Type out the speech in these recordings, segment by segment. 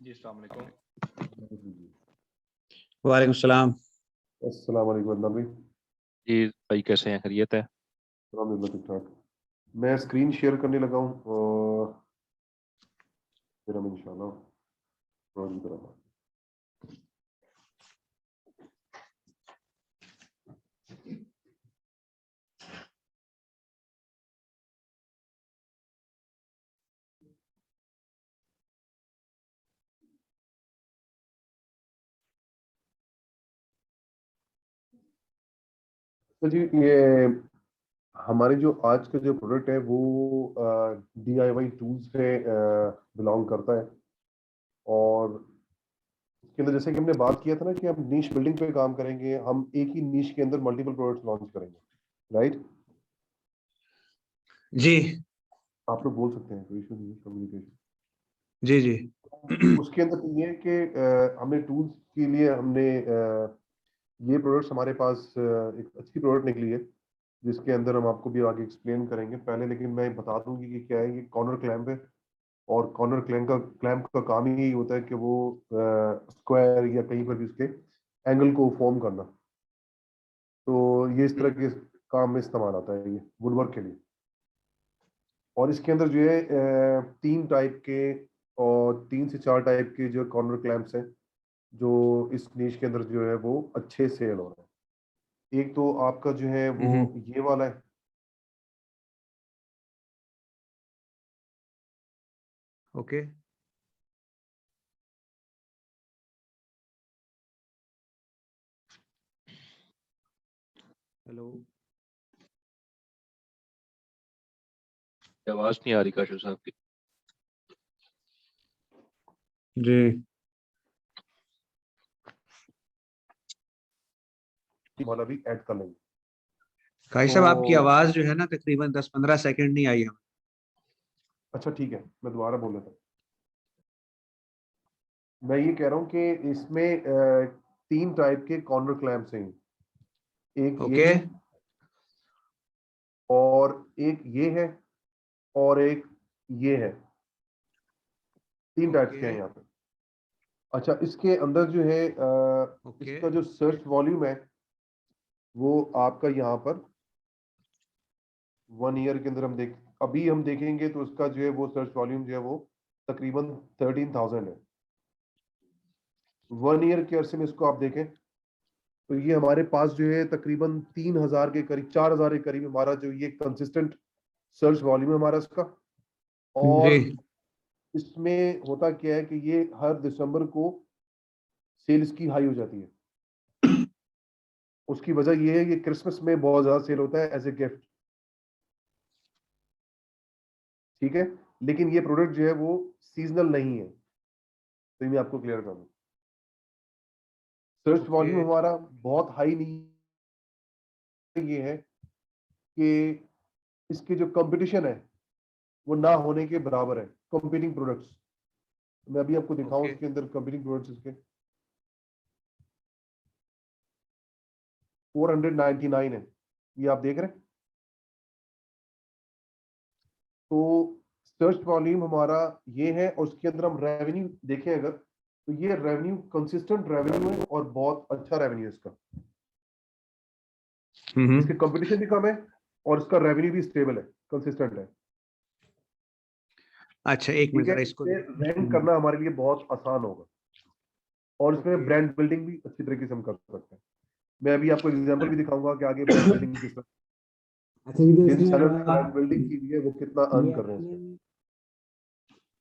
जी अस्सलाम वालेकुम। वालेकुम सलाम। अस्सलाम वालेकुम अदनान भाई। जी भाई कैसे हैं, खैरियत है? अल्हम्दुलिल्लाह ठीक ठाक। मैं स्क्रीन शेयर करने लगा हूँ और फिर हम इंशाल्लाह रोज की तरह। तो जी ये हमारे जो आज का जो प्रोडक्ट है वो DIY टूल्स से बिलोंग करता है। और इसके अंदर जैसे कि हमने बात किया था ना कि हम नीश बिल्डिंग पे काम करेंगे, हम एक ही नीश के अंदर मल्टीपल प्रोडक्ट्स लॉन्च करेंगे, राइट? जी आप लोग बोल सकते हैं, कोई इशू नहीं है कम्युनिकेशन। जी जी उसके अंदर ये है कि हमने टूल्स के लिए हमने ये प्रोडक्ट्स हमारे पास एक अच्छी प्रोडक्ट निकली है जिसके अंदर हम आपको भी आगे एक्सप्लेन करेंगे पहले, लेकिन मैं बता दूंगी कि क्या है। ये कॉर्नर क्लैंप है और कॉर्नर क्लैंप का काम ही यही होता है कि वो स्क्वायर या कहीं पर भी उसके एंगल को फॉर्म करना। तो ये इस तरह के काम में इस्तेमाल आता है ये वुडवर्क के लिए। और इसके अंदर जो है 3 टाइप के और 3 से 4 टाइप के जो कॉर्नर क्लैंप्स हैं जो इस नीश के अंदर जो है वो अच्छे सेल हो रहे हैं। एक तो आपका जो है वो ये वाला है। ओके हेलो आवाज नहीं आ रही काशफ साहब की। जी वाला भी ऐड कर लेंगे। भाई साहब आपकी आवाज जो है ना तकरीबन 10-15 सेकंड नहीं आई हमें। अच्छा ठीक है, मैं दोबारा बोल रहा था। मैं ये कह रहा हूँ कि इसमें 3 टाइप के कॉर्नर क्लैंप्स हैं। एक ये ओके है और एक ये है और एक ये है। 3 टाइप्स के हैं ओके यहाँ पे। अच्छा, इसके अंदर जो है ओके इसका जो सर्च वॉल्यूम है वो आपका यहाँ पर 1 ईयर के अंदर अभी हम देखेंगे तो उसका जो है वो सर्च वॉल्यूम जो है वो तकरीबन 13,000 है। 1 ईयर के अरसे में इसको आप देखें तो ये हमारे पास जो है तकरीबन 3,000 के करीब, 4,000 के करीब हमारा जो ये कंसिस्टेंट सर्च वॉल्यूम है हमारा इसका। जी और इसमें होता क्या है कि ये हर दिसंबर को सेल्स की हाई हो जाती है। उसकी वजह ये है कि क्रिसमस में बहुत ज्यादा सेल होता है एज ए गिफ्ट, ठीक है। लेकिन ये प्रोडक्ट जो है वो सीजनल नहीं है, तो ये मैं आपको क्लियर कर दूं। सर्च ओके वॉल्यूम हमारा बहुत हाई नहीं है। ये है कि इसके जो कंपटीशन है वो ना होने के बराबर है। कंपीटिंग प्रोडक्ट्स मैं अभी आपको दिखाऊं, ओके इसके अंदर कंपीटिंग प्रोडक्ट्स इसके 499 है, ये आप देख रहे हैं। तो सर्च वॉल्यूम हमारा ये है और उसके अंदर हम रेवेन्यू देखें अगर, तो ये रेवेन्यू कंसिस्टेंट रेवेन्यू है और बहुत अच्छा रेवेन्यू है इसका। इसके कंपटीशन भी कम है और इसका रेवेन्यू भी स्टेबल है, कंसिस्टेंट है। अच्छा एक ठीक मिनट है, जरा इसको रैंक करना हमारे लिए बहुत आसान होगा और इसमें ओके ब्रांड बिल्डिंग भी अच्छी तरीके से हम कर सकते हैं। मैं अभी आपको एग्जांपल भी दिखाऊंगा कि आगे ब्रांड बिल्डिंग किस तरह, अच्छा ये जो जिन इसमें चैनल जो ने ब्रांड आप बिल्डिंग की हुई है वो कितना अर्न ये कर रहे हैं इसमें।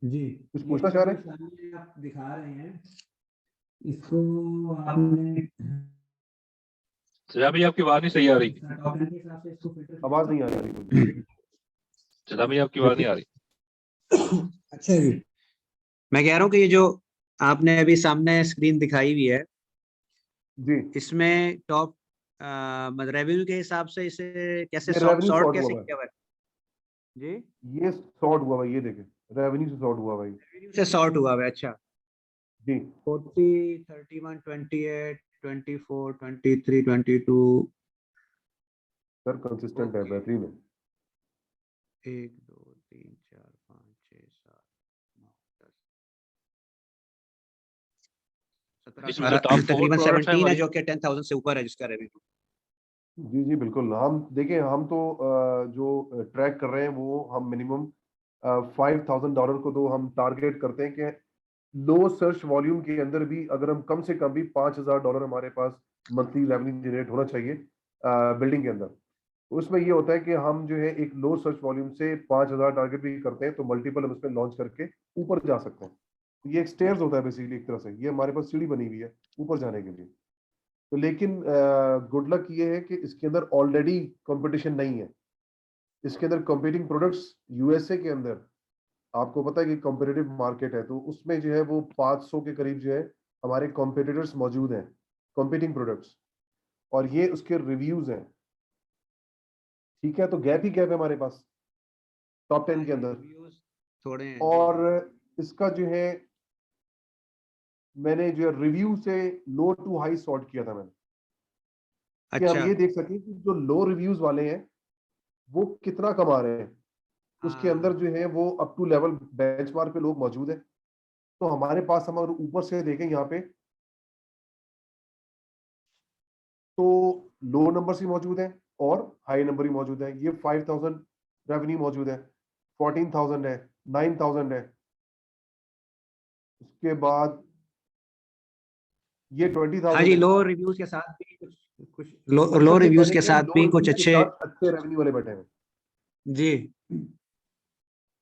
आपने जी कुछ ये पूछना जो चाह रहे अभी हैं? सामने आप दिखा रहे हैं इसको आपने सजा भाई आपकी आवाज नहीं सही आ रही। टॉप 10 के हिसाब से इसको फिल्टर आवाज नहीं आ रही बिल्कुल। सजा भाई आपकी आवाज नहीं आ रही। अच्छा जी मैं कह रहा हूँ कि ये जो आपने अभी सामने स्क्रीन दिखाई हुई है जी, इसमें टॉप मतलब रेवेन्यू के हिसाब से इसे कैसे ये रेवेन्यू सॉर्ट सॉर्ट हुआ कैसे हुआ किया हुआ है जी है, ये सॉर्ट हुआ हुआ है, ये देखें रेवेन्यू से सॉर्ट हुआ भाई। रेवेन्यू से सॉर्ट हुआ हुआ है अच्छा जी 40 31 28 24 23 22 सर, कंसिस्टेंट है, ओके बेहतरीन है। 1 2 3 4 5 6 7 9 10 इसमें से top 4 तकरीबन products हैं 17 है हमारी। जो कि 10,000 से ऊपर है जिसका रेवेन्यू। जी जी बिल्कुल। हम देखिए, हम तो जो ट्रैक कर रहे हैं वो हम मिनिमम $5,000 को तो हम टारगेट करते हैं कि लो सर्च वॉल्यूम के अंदर भी अगर हम कम से कम भी $5,000 हमारे पास मंथली रेवेन्यू जनरेट होना चाहिए बिल्डिंग के अंदर। उसमें ये होता है कि हम जो है एक लो सर्च वॉल्यूम से 5,000 टारगेट भी करते हैं तो मल्टीपल हम उसमें लॉन्च करके ऊपर जा सकते हैं। तो ये एक स्टेयर्स होता है बेसिकली, एक तरह से ये हमारे पास सीढ़ी बनी हुई है ऊपर जाने के लिए। तो लेकिन गुड लक ये है कि इसके अंदर ऑलरेडी कंपटीशन नहीं है। इसके अंदर कंपीटिंग प्रोडक्ट्स यूएसए के अंदर आपको पता है कि कंपेटिटिव मार्केट है, तो उसमें जो है वो 500 के करीब जो है हमारे कॉम्पिटिटर्स मौजूद हैं, कंपीटिंग प्रोडक्ट्स, और ये उसके रिव्यूज हैं। ठीक है, तो गैप ही गैप है हमारे पास टॉप 10 के अंदर। थोड़े हैं और इसका जो है मैंने जो है रिव्यू से लो टू हाई सॉर्ट किया था मैंने, कि हम अच्छा। ये देख सकें कि जो लो रिव्यूज वाले हैं वो कितना कमा रहे हैं। उसके अंदर जो है वो अप टू लेवल बेंचमार्क पे लोग मौजूद हैं। तो हमारे पास हम अगर ऊपर से देखें यहाँ पे तो लो नंबर ही मौजूद है और हाई नंबर ही मौजूद है। ये 5,000 रेवेन्यू मौजूद है, 14,000 है, 9,000 है। उसके बाद ये हाँ 20,000 जी, है। लो रिव्यूज के साथ भी कुछ लो मतलब ये रिव्यूज कह के लें कि साथ लो भी कुछ रिव्यूज के अच्छे। साथ अच्छे रेवेन्यू वाले बैठे हैं। जी।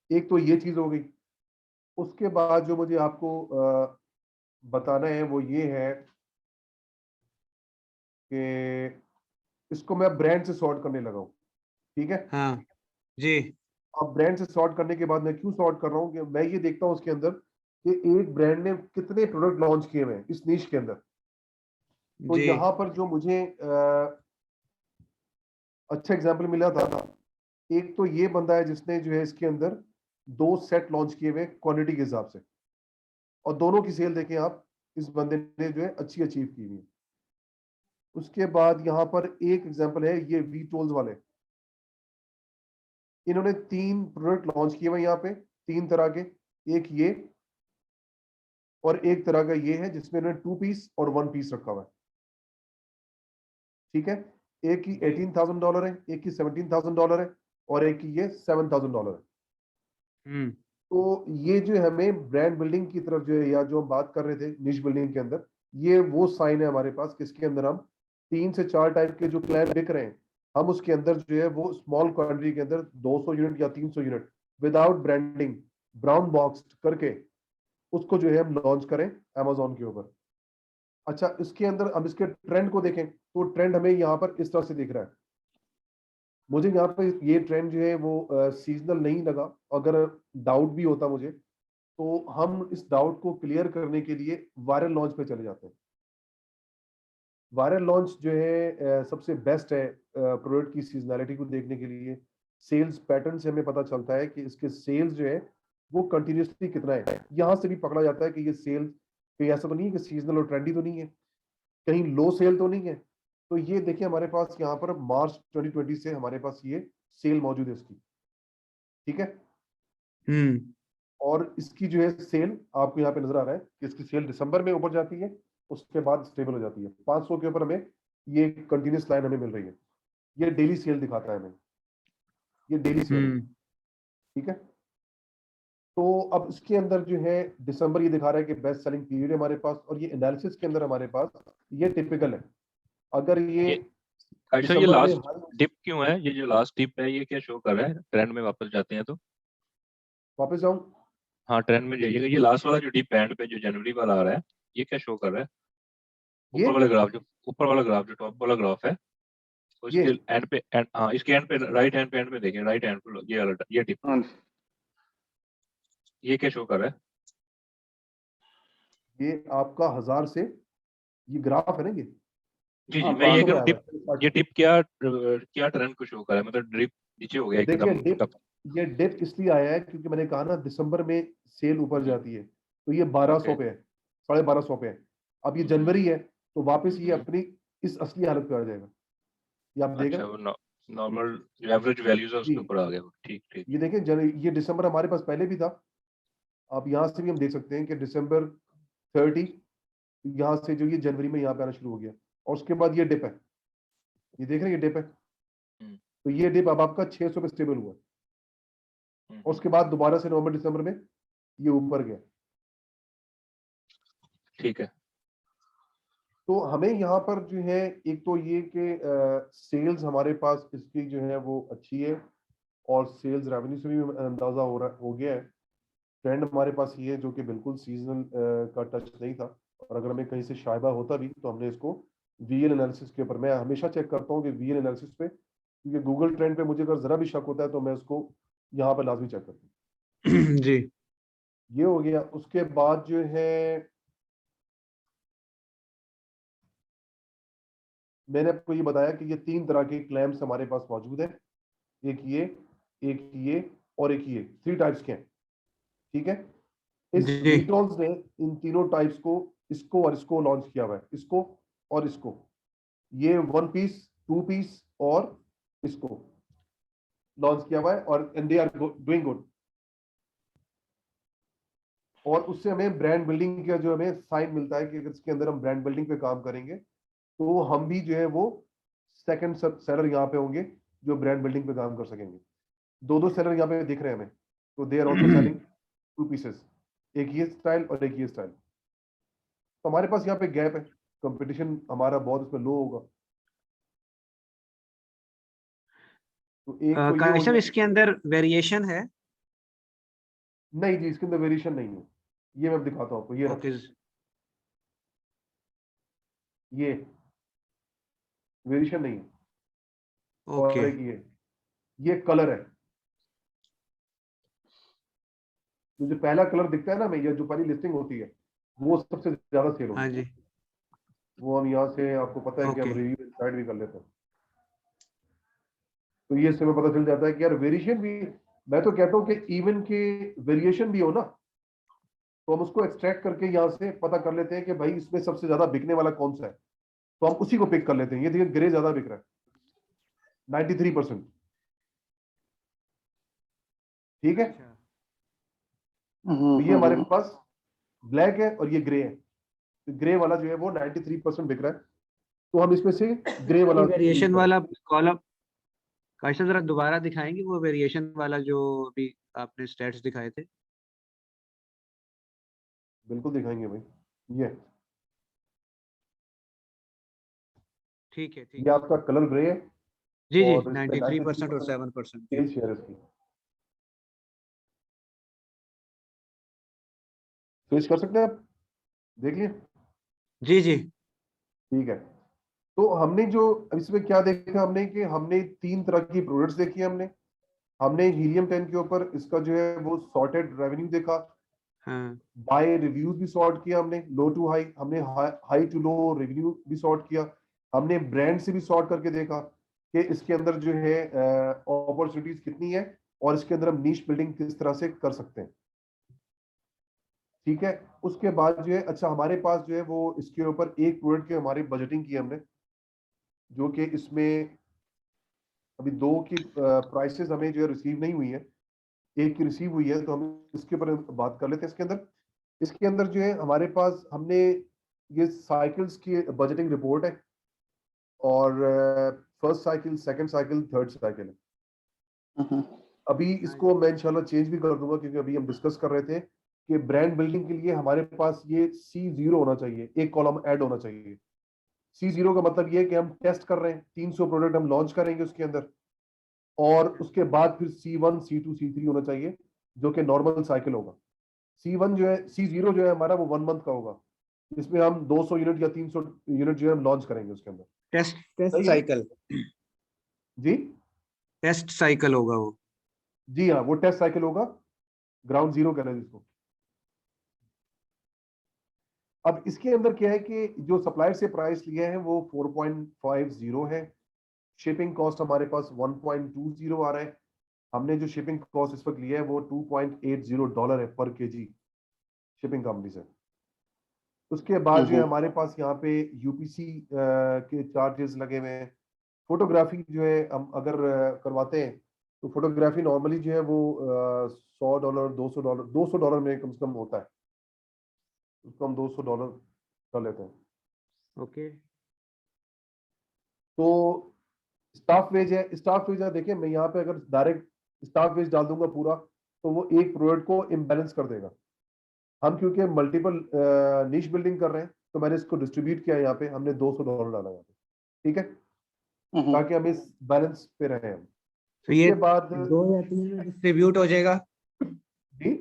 एक तो ये चीज हो गई। उसके बाद जो मुझे आपको बताना है वो ये है कि इसको मैं ब्रांड से सॉर्ट करने लगा हूँ। ठीक है, हाँ जी। अब ब्रांड से सॉर्ट करने के बाद मैं क्यों सॉर्ट कर रहा हूँ कि मैं ये देखता हूँ उसके अंदर कि एक ब्रांड ने कितने प्रोडक्ट लॉन्च किए हुए हैं इस नीश के अंदर। तो जी। यहाँ पर जो मुझे अच्छा एग्जाम्पल मिला था, एक तो ये बंदा है जिसने जो है इसके अंदर 2 सेट लॉन्च किए हुए क्वांटिटी के हिसाब से, और दोनों की सेल देखें आप, इस बंदे ने जो है अच्छी अचीव की हुई है। उसके बाद यहाँ पर एक एग्जांपल है ये वी टोल्स वाले, इन्होंने 3 प्रोडक्ट लॉन्च किए हुए यहाँ पे, 3 तरह के। एक ये और एक तरह का ये है जिसमें इन्होंने 2 पीस और 1 पीस रखा हुआ है। ठीक है, एक की $18,000 है, एक की $17,000 है, और एक की ये $7,000 है। तो ये जो हमें ब्रांड बिल्डिंग की तरफ जो है, या जो हम बात कर रहे थे निश बिल्डिंग के अंदर, ये वो साइन है हमारे पास किसके अंदर हम 3 से 4 टाइप के जो क्लाइंट बिक रहे हैं, हम उसके अंदर जो है वो स्मॉल क्वांटिटी के अंदर 200 यूनिट या 300 unit without branding brown box करके उसको जो है हम लॉन्च करें अमेजोन के ऊपर। अच्छा, इसके अंदर हम इसके ट्रेंड को देखें तो ट्रेंड हमें यहाँ पर इस तरह से दिख रहा है। मुझे यहाँ पे ये ट्रेंड जो है वो सीजनल नहीं लगा। अगर डाउट भी होता मुझे तो हम इस डाउट को क्लियर करने के लिए वायरल लॉन्च पे चले जाते हैं। वायरल लॉन्च जो है सबसे बेस्ट है प्रोडक्ट की सीजनैलिटी को देखने के लिए। सेल्स पैटर्न से हमें पता चलता है कि इसके सेल्स जो है वो कंटिन्यूसली कितना है। यहाँ से भी पकड़ा जाता है कि ये सेल्स कहीं ऐसा तो नहीं है कि सीजनल और ट्रेंडी तो नहीं है, कहीं लो सेल तो नहीं है। तो ये देखिए हमारे पास यहाँ पर मार्च 2020 से हमारे पास ये सेल मौजूद है इसकी। ठीक है, और इसकी जो है सेल आपको यहाँ पे नजर आ रहा है कि इसकी सेल दिसंबर में ऊपर जाती है, उसके बाद स्टेबल हो जाती है। 500 के ऊपर हमें ये कंटिन्यूस लाइन हमें मिल रही है। ये डेली सेल दिखाता है हमें, ये डेली सेल है। ठीक है, तो अब इसके अंदर जो है दिसंबर ये दिखा रहा है कि बेस्ट सेलिंग पीरियड है हमारे पास, और ये एनालिसिस के अंदर हमारे पास ये टिपिकल है। अगर ये अच्छा, ये दिसंबर में लास्ट डिप क्यों है? ये जो लास्ट डिप है ये क्या शो कर रहा है? ट्रेंड में वापस जाते हैं तो वापस जाऊं, हाँ, ट्रेंड में जाइएगा। ये लास्ट वाला जो डिप एंड पे जो जनवरी वाला आ रहा है, ये क्या शो कर रहा है? ये ऊपर वाला ग्राफ जो टॉप वाला ग्राफ है, तो ये इसके एंड पे हाँ, इसके एंड पे राइट हैंड पे एंड पे देखें, राइट हैंड पे ये वाला ये डिप, ये क्या शो कर रहा है? ये आपका 1000 से ये ग्राफ है ना, ये जी जी, मैं ये 500 कह पे रहा हूँ आ डिप, रहा है। ये डिप क्या ट्रेंड को शो कर रहा है? मतलब डिप नीचे हो गया देखिए एकदम डिप, ये डिप इसलिए आया है क्योंकि मैंने कहा ना दिसंबर में सेल ऊपर जाती है, तो ये 1200 ओके। पे है, 1250 पे है। अब ये जनवरी है तो वापस ये अपनी इस असली हालत पे आ जाएगा। ये आप देख रहे अच्छा, हैं? वो नॉर्मल जो एवरेज वैल्यूज है जी, उसके ऊपर आ गया वो। ठीक ठीक। ये देखें ये दिसंबर हमारे पास पहले भी था। आप यहाँ से भी हम देख सकते हैं कि दिसंबर 30 यहाँ से जो ये जनवरी में यहाँ पे आना शुरू हो गया, और उसके बाद ये डिप है, ये देख रहे हैं, ये डिप है। तो ये डिप अब आपका 600 पे स्टेबल हुआ है, और उसके बाद दोबारा से नवंबर दिसंबर में ये ऊपर गया। ठीक है। तो हमें यहाँ पर जो है एक तो ये कि सेल्स हमारे पास इसकी जो है वो अच्छी है, और सेल्स रेवेन्यू से भी अंदाजा हो गया है। ट्रेंड हमारे पास ये है जो कि बिल्कुल सीजनल का टच नहीं था, और अगर हमें कहीं से शायबा होता भी तो हमने इसको वीएल एनालिसिस के ऊपर, मैं हमेशा चेक करता हूँ कि वीएल एनालिसिस पे, क्योंकि गूगल ट्रेंड पे मुझे अगर जरा भी शक होता है तो मैं उसको यहाँ पर लाजमी चेक करता हूँ। जी, ये हो गया। उसके बाद जो है मैंने आपको ये बताया कि ये 3 तरह के क्लेम्स हमारे पास मौजूद है, एक ये और एक ये, 3 टाइप्स के हैं। ठीक है, इस जी, वीटॉन्स ने इन तीनों टाइप्स को, इसको और इसको लॉन्च किया हुआ है, इसको और इसको, ये 1 पीस, 2 पीस और इसको लॉन्च किया हुआ है, और and they are doing good. और उससे हमें ब्रांड बिल्डिंग का जो हमें साइन मिलता है कि अगर इसके अंदर हम ब्रांड बिल्डिंग पे काम करेंगे तो हम भी जो है वो सेकंड सेलर यहाँ पे होंगे जो ब्रांड बिल्डिंग पे काम कर सकेंगे। 2 सेलर यहाँ पे दिख रहे हैं हमें, तो they are also selling 2 pieces, एक ये स्टाइल और एक ये स्टाइल। तो हमारे पास यहाँ पे गैप है, कंपटीशन हमारा बहुत उसमें लो होगा। तो एक तो ये हो काश साहब गया। इसके अंदर वेरिएशन है? नहीं जी, इसके अंदर वेरिएशन नहीं है, ये मैं दिखाता हूँ आपको, ये रहा, ओके, ये वेरिएशन नहीं है। ओके, और एक ये कलर है, जो पहला कलर दिखता है ना, मैं ये जो पहली लिस्टिंग होती है वो सबसे ज्यादा सेल हाँ होगी। जी, वो हम यहाँ से, आपको पता है कि ओके, हम रिव्यू स्टार्ट भी कर लेते हैं, तो ये इससे हमें पता चल जाता है कि यार वेरिएशन भी, मैं तो कहता हूँ कि इवन के वेरिएशन भी हो ना, तो हम उसको एक्सट्रैक्ट करके यहाँ से पता कर लेते हैं कि भाई इसमें सबसे ज्यादा बिकने वाला कौन सा है, तो हम उसी को पिक कर लेते हैं। ये देखिए ग्रे ज्यादा बिक रहा है, 93%। ठीक है, अच्छा, तो ये हमारे पास ब्लैक है और ये ग्रे है, तो ग्रे वाला जो है वो 93% बिक रहा है, तो हम इसमें से ग्रे वाला चूज वेरिएशन करें। वाला कॉलम काश साहब जरा दोबारा दिखाएंगे, वो वेरिएशन वाला जो अभी आपने स्टेट्स दिखाए थे? बिल्कुल दिखाएंगे भाई, ये ठीक है, ठीक ये है। आपका कलर ग्रे है, जी जी, और इस पे 93% और 93% 7%। जी सेल शेयर इसकी। स्विच कर सकते हैं आप, देख लिया। जी जी, ठीक है, तो हमने जो अब इसमें क्या देखा हमने, कि हमने 3 तरह की प्रोडक्ट्स देखी। हमने हीलियम 10 के ऊपर इसका जो है वो सॉर्टेड रेवेन्यू देखा, हाँ, बाय रिव्यूज भी सॉर्ट किया हमने, लो टू हाई, हमने हाई टू लो रिव्यू भी सॉर्ट किया, हमने ब्रांड से भी सॉर्ट करके देखा कि इसके अंदर जो है अपॉर्चुनिटीज कितनी है, और इसके अंदर हम नीश बिल्डिंग किस तरह से कर सकते हैं। ठीक है, उसके बाद जो है, अच्छा हमारे पास जो है वो इसके ऊपर एक प्रोडक्ट की हमारी बजटिंग की हमने, जो कि इसमें अभी 2 की प्राइसेस हमें जो है रिसीव नहीं हुई है, एक की रिसीव हुई है, तो हम इसके ऊपर बात कर लेते हैं। इसके अंदर जो है हमारे पास, हमने ये साइकिल्स की बजटिंग रिपोर्ट है, और first cycle, second cycle, third cycle है। अभी हाँ इसको जी, मैं इंशाल्लाह चेंज भी कर दूंगा, क्योंकि अभी हम डिस्कस कर रहे थे कि ब्रांड बिल्डिंग के लिए हमारे पास ये C0 होना चाहिए, एक कॉलम ऐड होना चाहिए। C0 का मतलब ये है कि हम टेस्ट कर रहे हैं, 300 प्रोडक्ट हम लॉन्च करेंगे उसके अंदर, और उसके बाद फिर C1, C2, C3 होना चाहिए, जो कि नॉर्मल साइकिल होगा। C1 जो है, C0 जो है हमारा, वो 1 मंथ का होगा, जिसमें हम 200 यूनिट या 300 यूनिट जो है हम लॉन्च करेंगे उसके अंदर। टेस्ट टेस्ट सही है ना साइकिल, जी? टेस्ट साइकिल होगा वो। जी हाँ, वो टेस्ट साइकिल होगा, ग्राउंड जीरो कहना है जिसको। अब इसके अंदर क्या है कि जो सप्लायर से प्राइस लिया है वो 4.50 है, शिपिंग कॉस्ट हमारे पास 1.20 आ रहा है। हमने जो शिपिंग कॉस्ट इस वक्त लिया है वो $2.80 है पर केजी शिपिंग कंपनी से। उसके बाद जो है हमारे पास यहाँ पे यूपीसी के चार्जेस लगे हुए हैं। फोटोग्राफी जो है हम अगर करवाते हैं, तो फोटोग्राफी नॉर्मली जो है वो $100, $200 में कम से कम होता है, उसको हम $200 कर लेते हैं। ओके। तो स्टाफ वेज है, स्टाफ वेज है, देखिए मैं यहाँ पे अगर डायरेक्ट स्टाफ वेज डाल दूंगा पूरा, तो वो एक प्रोडक्ट को इम्बैलेंस कर देगा। हम क्योंकि मल्टीपल नीश बिल्डिंग कर रहे हैं, तो मैंने इसको डिस्ट्रीब्यूट किया यहाँ पे, हमने $200 डाला यहाँ पे, ठीक है, ताकि हम इस बैलेंस पे रहे हम। तो ये उसके बाद 2 या 3 में डिस्ट्रीब्यूट हो जाएगा, जी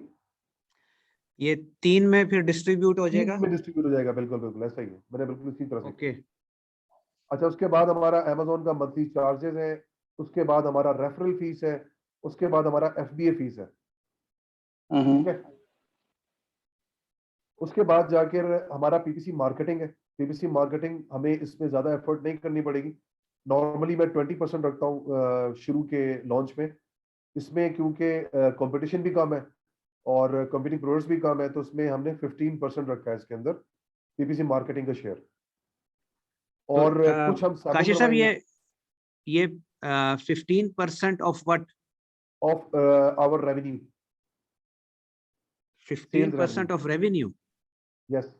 ये 3 में फिर डिस्ट्रीब्यूट हो 3 जाएगा। में डिस्ट्रीब्यूट हो जाएगा, बिल्कुल बिल्कुल ऐसा ही है, मैंने बिल्कुल इसी तरह से ओके। किया। अच्छा, उसके बाद हमारा अमेजोन का मंथली चार्जेस है, उसके बाद हमारा रेफरल फीस है, उसके बाद हमारा FBA फीस है, ठीक है। उसके बाद जाकर हमारा PPC मार्केटिंग है। PPC मार्केटिंग हमें इसमें ज्यादा एफर्ट नहीं करनी पड़ेगी। नॉर्मली मैं 20% रखता हूँ शुरू के लॉन्च में। इसमें क्योंकि कंपटीशन भी कम है और कंपीटिंग प्रोडक्ट्स भी कम है, तो उसमें हमने 15% रखा है इसके अंदर PPC मार्केटिंग का शेयर। तो और कुछ हम साबो काशिफ साहब, करवाएंगे ये 15% of what? Of our revenue, 15% of revenue, yes.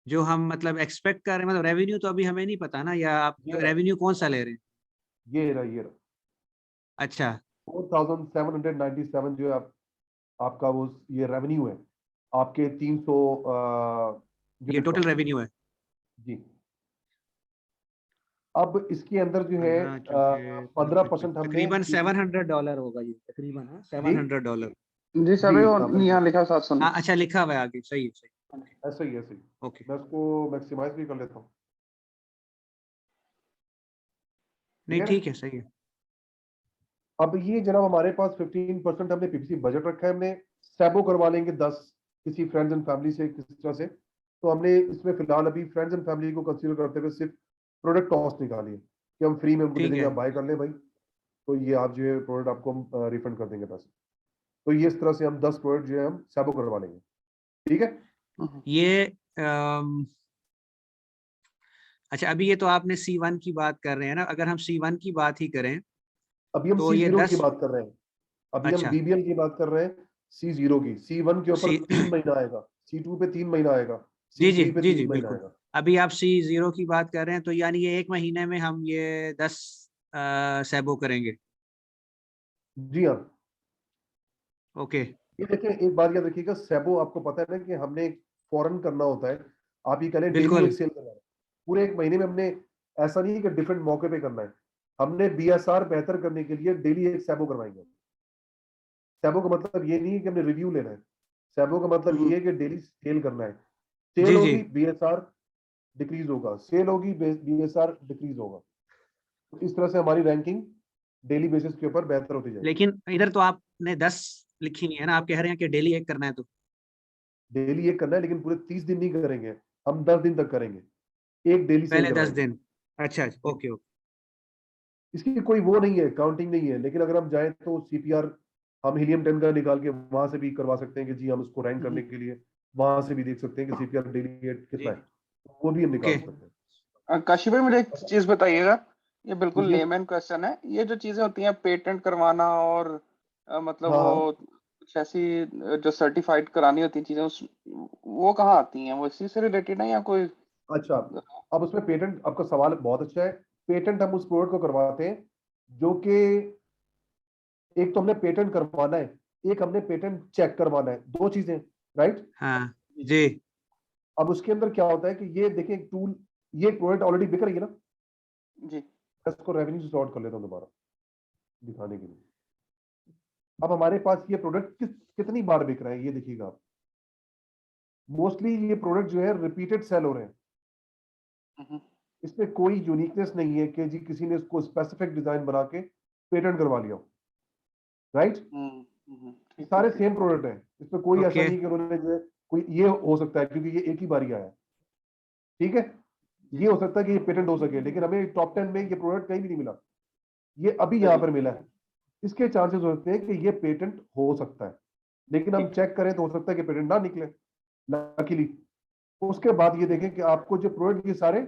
जो हम मतलब एक्सपेक्ट कर रहे हैं, मतलब रेवेन्यू तो अभी हमें नहीं पता ना, या आप ये रहा, रेवेन्यू कौन सा ले रहे हैं? ये रहा अच्छा, 4797 जो है आपका वो ये रेवेन्यू है आपके 300 ये यूनिट का टोटल रेवेन्यू है। जी। अब इसके अंदर जो है 15% हमने तकरीबन $700 होगा ये, तकरीबन $700। जी सर, जी वो हाँ, बिल्कुल। यहाँ लिखा 700। हाँ अच्छा, लिखा हुआ है आगे, सही है, सही। ऐसा ही ऐसे ही ओके, मैं इसको मैक्सिमाइज भी कर लेता हूँ, नहीं ठीक है। ठीक है, सही है। अब ये जनाब हमारे पास 15% हमने PPC बजट रखा है, हमने सैबो करवा लेंगे 10 किसी फ्रेंड्स एंड फैमिली से, किसी तरह से। तो हमने इसमें फिलहाल अभी फ्रेंड्स एंड फैमिली को कंसीडर करते हुए सिर्फ प्रोडक्ट कॉस्ट निकाली है कि हम फ्री में उनको दे ठीक देंगे, है, आप बाय कर ले भाई, तो ये आप जो है प्रोडक्ट आपको हम रिफंड कर देंगे पैसे। तो ये इस तरह से हम 10 प्रोडक्ट जो है हम सैबो करवा लेंगे, ठीक है। ये अच्छा, अभी ये तो आपने C1 की बात कर रहे हैं ना, अगर हम C1 की बात ही करें अभी हम तो ये C0 की 10। बात कर रहे हैं, अभी हम अच्छा, BBL की बात कर रहे हैं, C0 की। C1 के ऊपर सी 3 महीना आएगा, C2 पे 3 महीना आएगा, जी जी C3 पे जी 3 जी, महीना बिल्कुल। आएगा। अभी आप C0 की बात कर रहे हैं, तो यानी ये 1 महीने में हम ये 10 सैबो करेंगे। जी हाँ, ओके, ये देखें एक बात याद रखिएगा, सैबो आपको पता है ना कि हमने फॉरन करना होता है। आप ये कह लें डेली बिल्कुल। एक सेल करना है, पूरे 1 महीने में हमने, ऐसा नहीं है कि डिफरेंट मौके पे करना है। हमने BSR बेहतर करने के लिए डेली एक सैबो करवाएंगे। सैबो का मतलब ये नहीं है कि हमने रिव्यू लेना है, सैबो का मतलब ये है कि डेली सेल करना है। सेल जी जी, होगी BSR डिक्रीज होगा, सेल होगी BSR डिक्रीज होगा। तो इस तरह से हमारी रैंकिंग डेली बेसिस के ऊपर बेहतर होती जाएगी। लेकिन इधर तो आपने 10 लिखी नहीं है ना, आप कह रहे हैं कि डेली 1 करना है, तो डेली एक करना है, लेकिन पूरे 30 दिन नहीं करेंगे, हम 10 दिन तक करेंगे, एक डेली सेल पहले 10 करवाएंगे। दिन। अच्छा, ओके ओके। इसकी कोई वो नहीं है, काउंटिंग नहीं है, लेकिन अगर हम जाएं तो CPR हम हीलियम 10 का निकाल के वहां से भी करवा सकते हैं कि जी हम उसको रैंक करने के लिए वहां से भी देख सकते हैं कि CPR डेली कितना है, वो भी हम निकाल ओके, सकते हैं। काशी भाई, मुझे एक चीज बताइएगा, ये बिल्कुल पूछिए। लेमैन क्वेश्चन है। ये जो चीजें होती हैं पेटेंट करवाना और मतलब हाँ हाँ, वो कुछ ऐसी जो सर्टिफाइड करानी होती हैं चीजें, उस वो कहाँ आती हैं? वो इसी से रिलेटेड है या कोई? अच्छा, अब उसमें पेटेंट, आपका सवाल बहुत अच्छा है। पेटेंट हम उस प्रोडक्ट को करवाते हैं जो कि, एक तो हमने पेटेंट करवाना है, एक हमने पेटेंट चेक करवाना है, दो चीजें, राइट। हाँ जी, अब उसके अंदर क्या होता है कि ये देखिए एक टूल, ये प्रोडक्ट ऑलरेडी बिक रही है ना, जी। मैं इसको रेवेन्यू से सॉर्ट कर लेता हूँ दोबारा दिखाने के लिए। अब हमारे पास ये प्रोडक्ट कितनी बार बिक रहा है ये देखिएगा आप। मोस्टली ये प्रोडक्ट जो है रिपीटेड सेल हो रहे हैं, इसमें कोई यूनिकनेस नहीं है कि जी किसी ने इसको स्पेसिफिक डिजाइन बना के पेटेंट करवा लिया, राइट। ठीक सारे ठीक सेम प्रोडक्ट हैं, इसमें कोई ऐसा ओके, नहीं कि उन्होंने जो है, कोई ये हो सकता है क्योंकि ये एक ही बार ही आया है, ठीक है, ये हो सकता है कि ये पेटेंट हो सके, लेकिन हमें टॉप 10 में ये प्रोडक्ट कहीं भी नहीं मिला, ये अभी यहाँ पर मिला है। इसके चांसेस होते हैं कि ये पेटेंट हो सकता है, लेकिन हम चेक करें तो हो सकता है कि पेटेंट ना निकले, लकीली। उसके बाद ये देखें कि आपको जो प्रोडक्ट ये सारे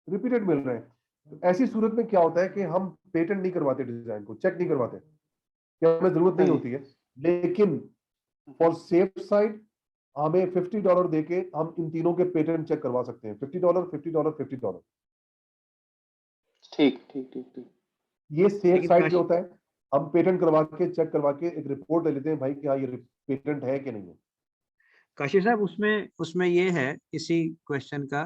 रिपीटेड मिल रहे हैं, तो ऐसी सूरत में क्या होता है कि हम पेटेंट नहीं करवाते, डिजाइन को चेक नहीं करवाते, कि हमें जरूरत नहीं होती है, लेकिन फॉर सेफ साइड हमें $50 देके हम इन तीनों के पेटेंट चेक करवा सकते हैं। $50, $50, $50। ठीक ठीक ठीक ठीक। ये सेफ लेकिन साइड पे काशी होता है, हम पेटेंट करवा के चेक करवा के एक रिपोर्ट ले लेते हैं भाई कि हाँ ये पेटेंट है कि नहीं है। काशी साहब, उसमें उसमें ये है इसी क्वेश्चन का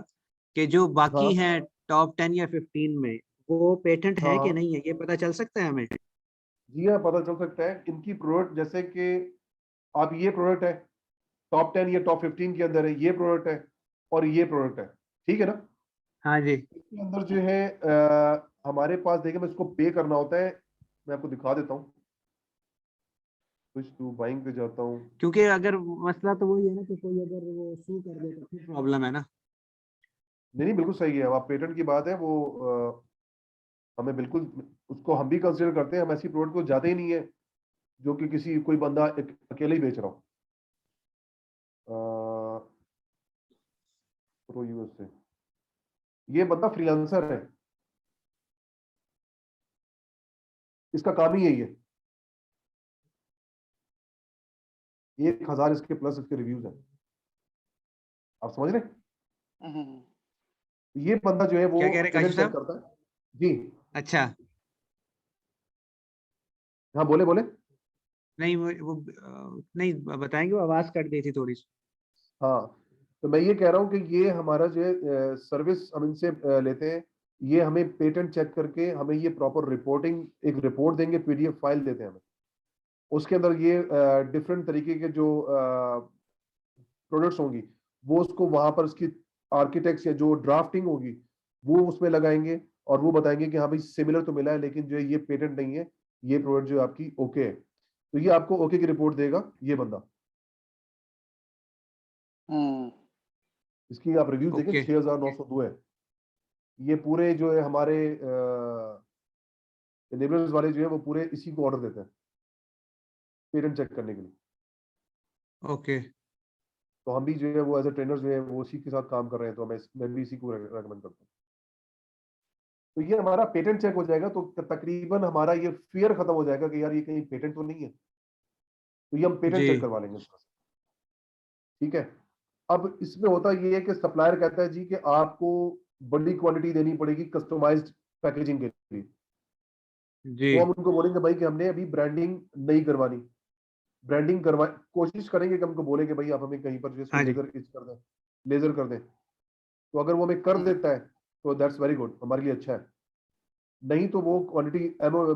कि जो बाकी हाँ हैं टॉप 10 या 15 में, वो पेटेंट है कि हाँ नहीं है, ये पता चल सकता है हमें? जी हाँ, पता चल सकता है। इनकी प्रोडक्ट जैसे कि आप ये प्रोडक्ट है टॉप 10 या टॉप 15 के अंदर है, ये प्रोडक्ट है और ये प्रोडक्ट है, ठीक है ना। हाँ जी। इसके अंदर जो है हमारे पास देखिए, मैं इसको पे करना होता है, मैं आपको दिखा देता हूँ। स्विच टू बाइंग पे जाता हूँ। क्योंकि अगर मसला तो वही है ना कि कोई अगर वो सू कर दे तो फिर प्रॉब्लम है ना। नहीं नहीं, बिल्कुल सही है। अब आप पेटेंट की बात है वो हमें बिल्कुल, उसको हम भी कंसिडर करते हैं। हम ऐसी प्रोडक्ट को जाते ही नहीं है जो कि किसी कोई बंदा अकेले ही बेच रहा हो। प्रो यूएस से ये बंदा फ्रीलांसर है, इसका काम ही यही है। 1000 इसके प्लस इसके रिव्यूज हैं, आप समझ रहे हैं। हम्म, ये बंदा जो है वो क्या कह रहे हैं काशी पेटेंट चेक साहब? करता है जी। अच्छा। हाँ बोले बोले। नहीं नहीं बताएंगे, वो आवाज कट गई थी थोड़ी सी। हाँ, तो मैं ये कह रहा हूँ कि ये हमारा जो है सर्विस हम इनसे लेते हैं। ये हमें पेटेंट चेक करके हमें ये प्रॉपर रिपोर्टिंग, एक रिपोर्ट देंगे, पीडीएफ फाइल देते हैं हमें। उसके अंदर ये डिफरेंट तरीके के जो प्रोडक्ट्स होंगी वो उसको वहां पर उसकी आर्किटेक्ट्स या जो ड्राफ्टिंग होगी वो उसमें लगाएंगे और वो बताएंगे कि हाँ भाई सिमिलर तो मिला है लेकिन जो है ये पेटेंट नहीं है, ये प्रोडक्ट जो है आपकी ओके है। तो ये आपको ओके की रिपोर्ट देगा ये बंदा। हम्म, इसकी आप रिव्यूज देखें, ओके 6902 है। ये पूरे जो है हमारे एनेबलर्स वाले जो है वो पूरे इसी को ऑर्डर देते हैं पेरेंट चेक करने के लिए। ओके तो हम भी जो है वो एज ए ट्रेनर जो है वो उसी के साथ काम कर रहे हैं, तो मैं भी इसी को रेकमेंड करता हूँ। तो ये हमारा पेटेंट चेक हो जाएगा तो तकरीबन हमारा ये फियर खत्म हो जाएगा कि यार ये कहीं पेटेंट तो नहीं है, तो ये हम पेटेंट जी। चेक करवा लेंगे उसका। ठीक है। अब इसमें होता ये है कि सप्लायर कहता है जी कि आपको बड़ी क्वांटिटी देनी पड़ेगी कस्टमाइज्ड पैकेजिंग के लिए। जी। तो हम उनको बोलेंगे भाई कि हमने अभी ब्रांडिंग नहीं करवानी, ब्रांडिंग करवा कोशिश करेंगे कि हमको बोले कि भाई आप हमें कहीं पर जो इसको हाँ जी। लेजर इच कर दें, लेजर कर दें। तो अगर वो हमें कर हम्म, देता है तो दैट्स वेरी गुड, हमारे लिए अच्छा है। नहीं तो वो क्वांटिटी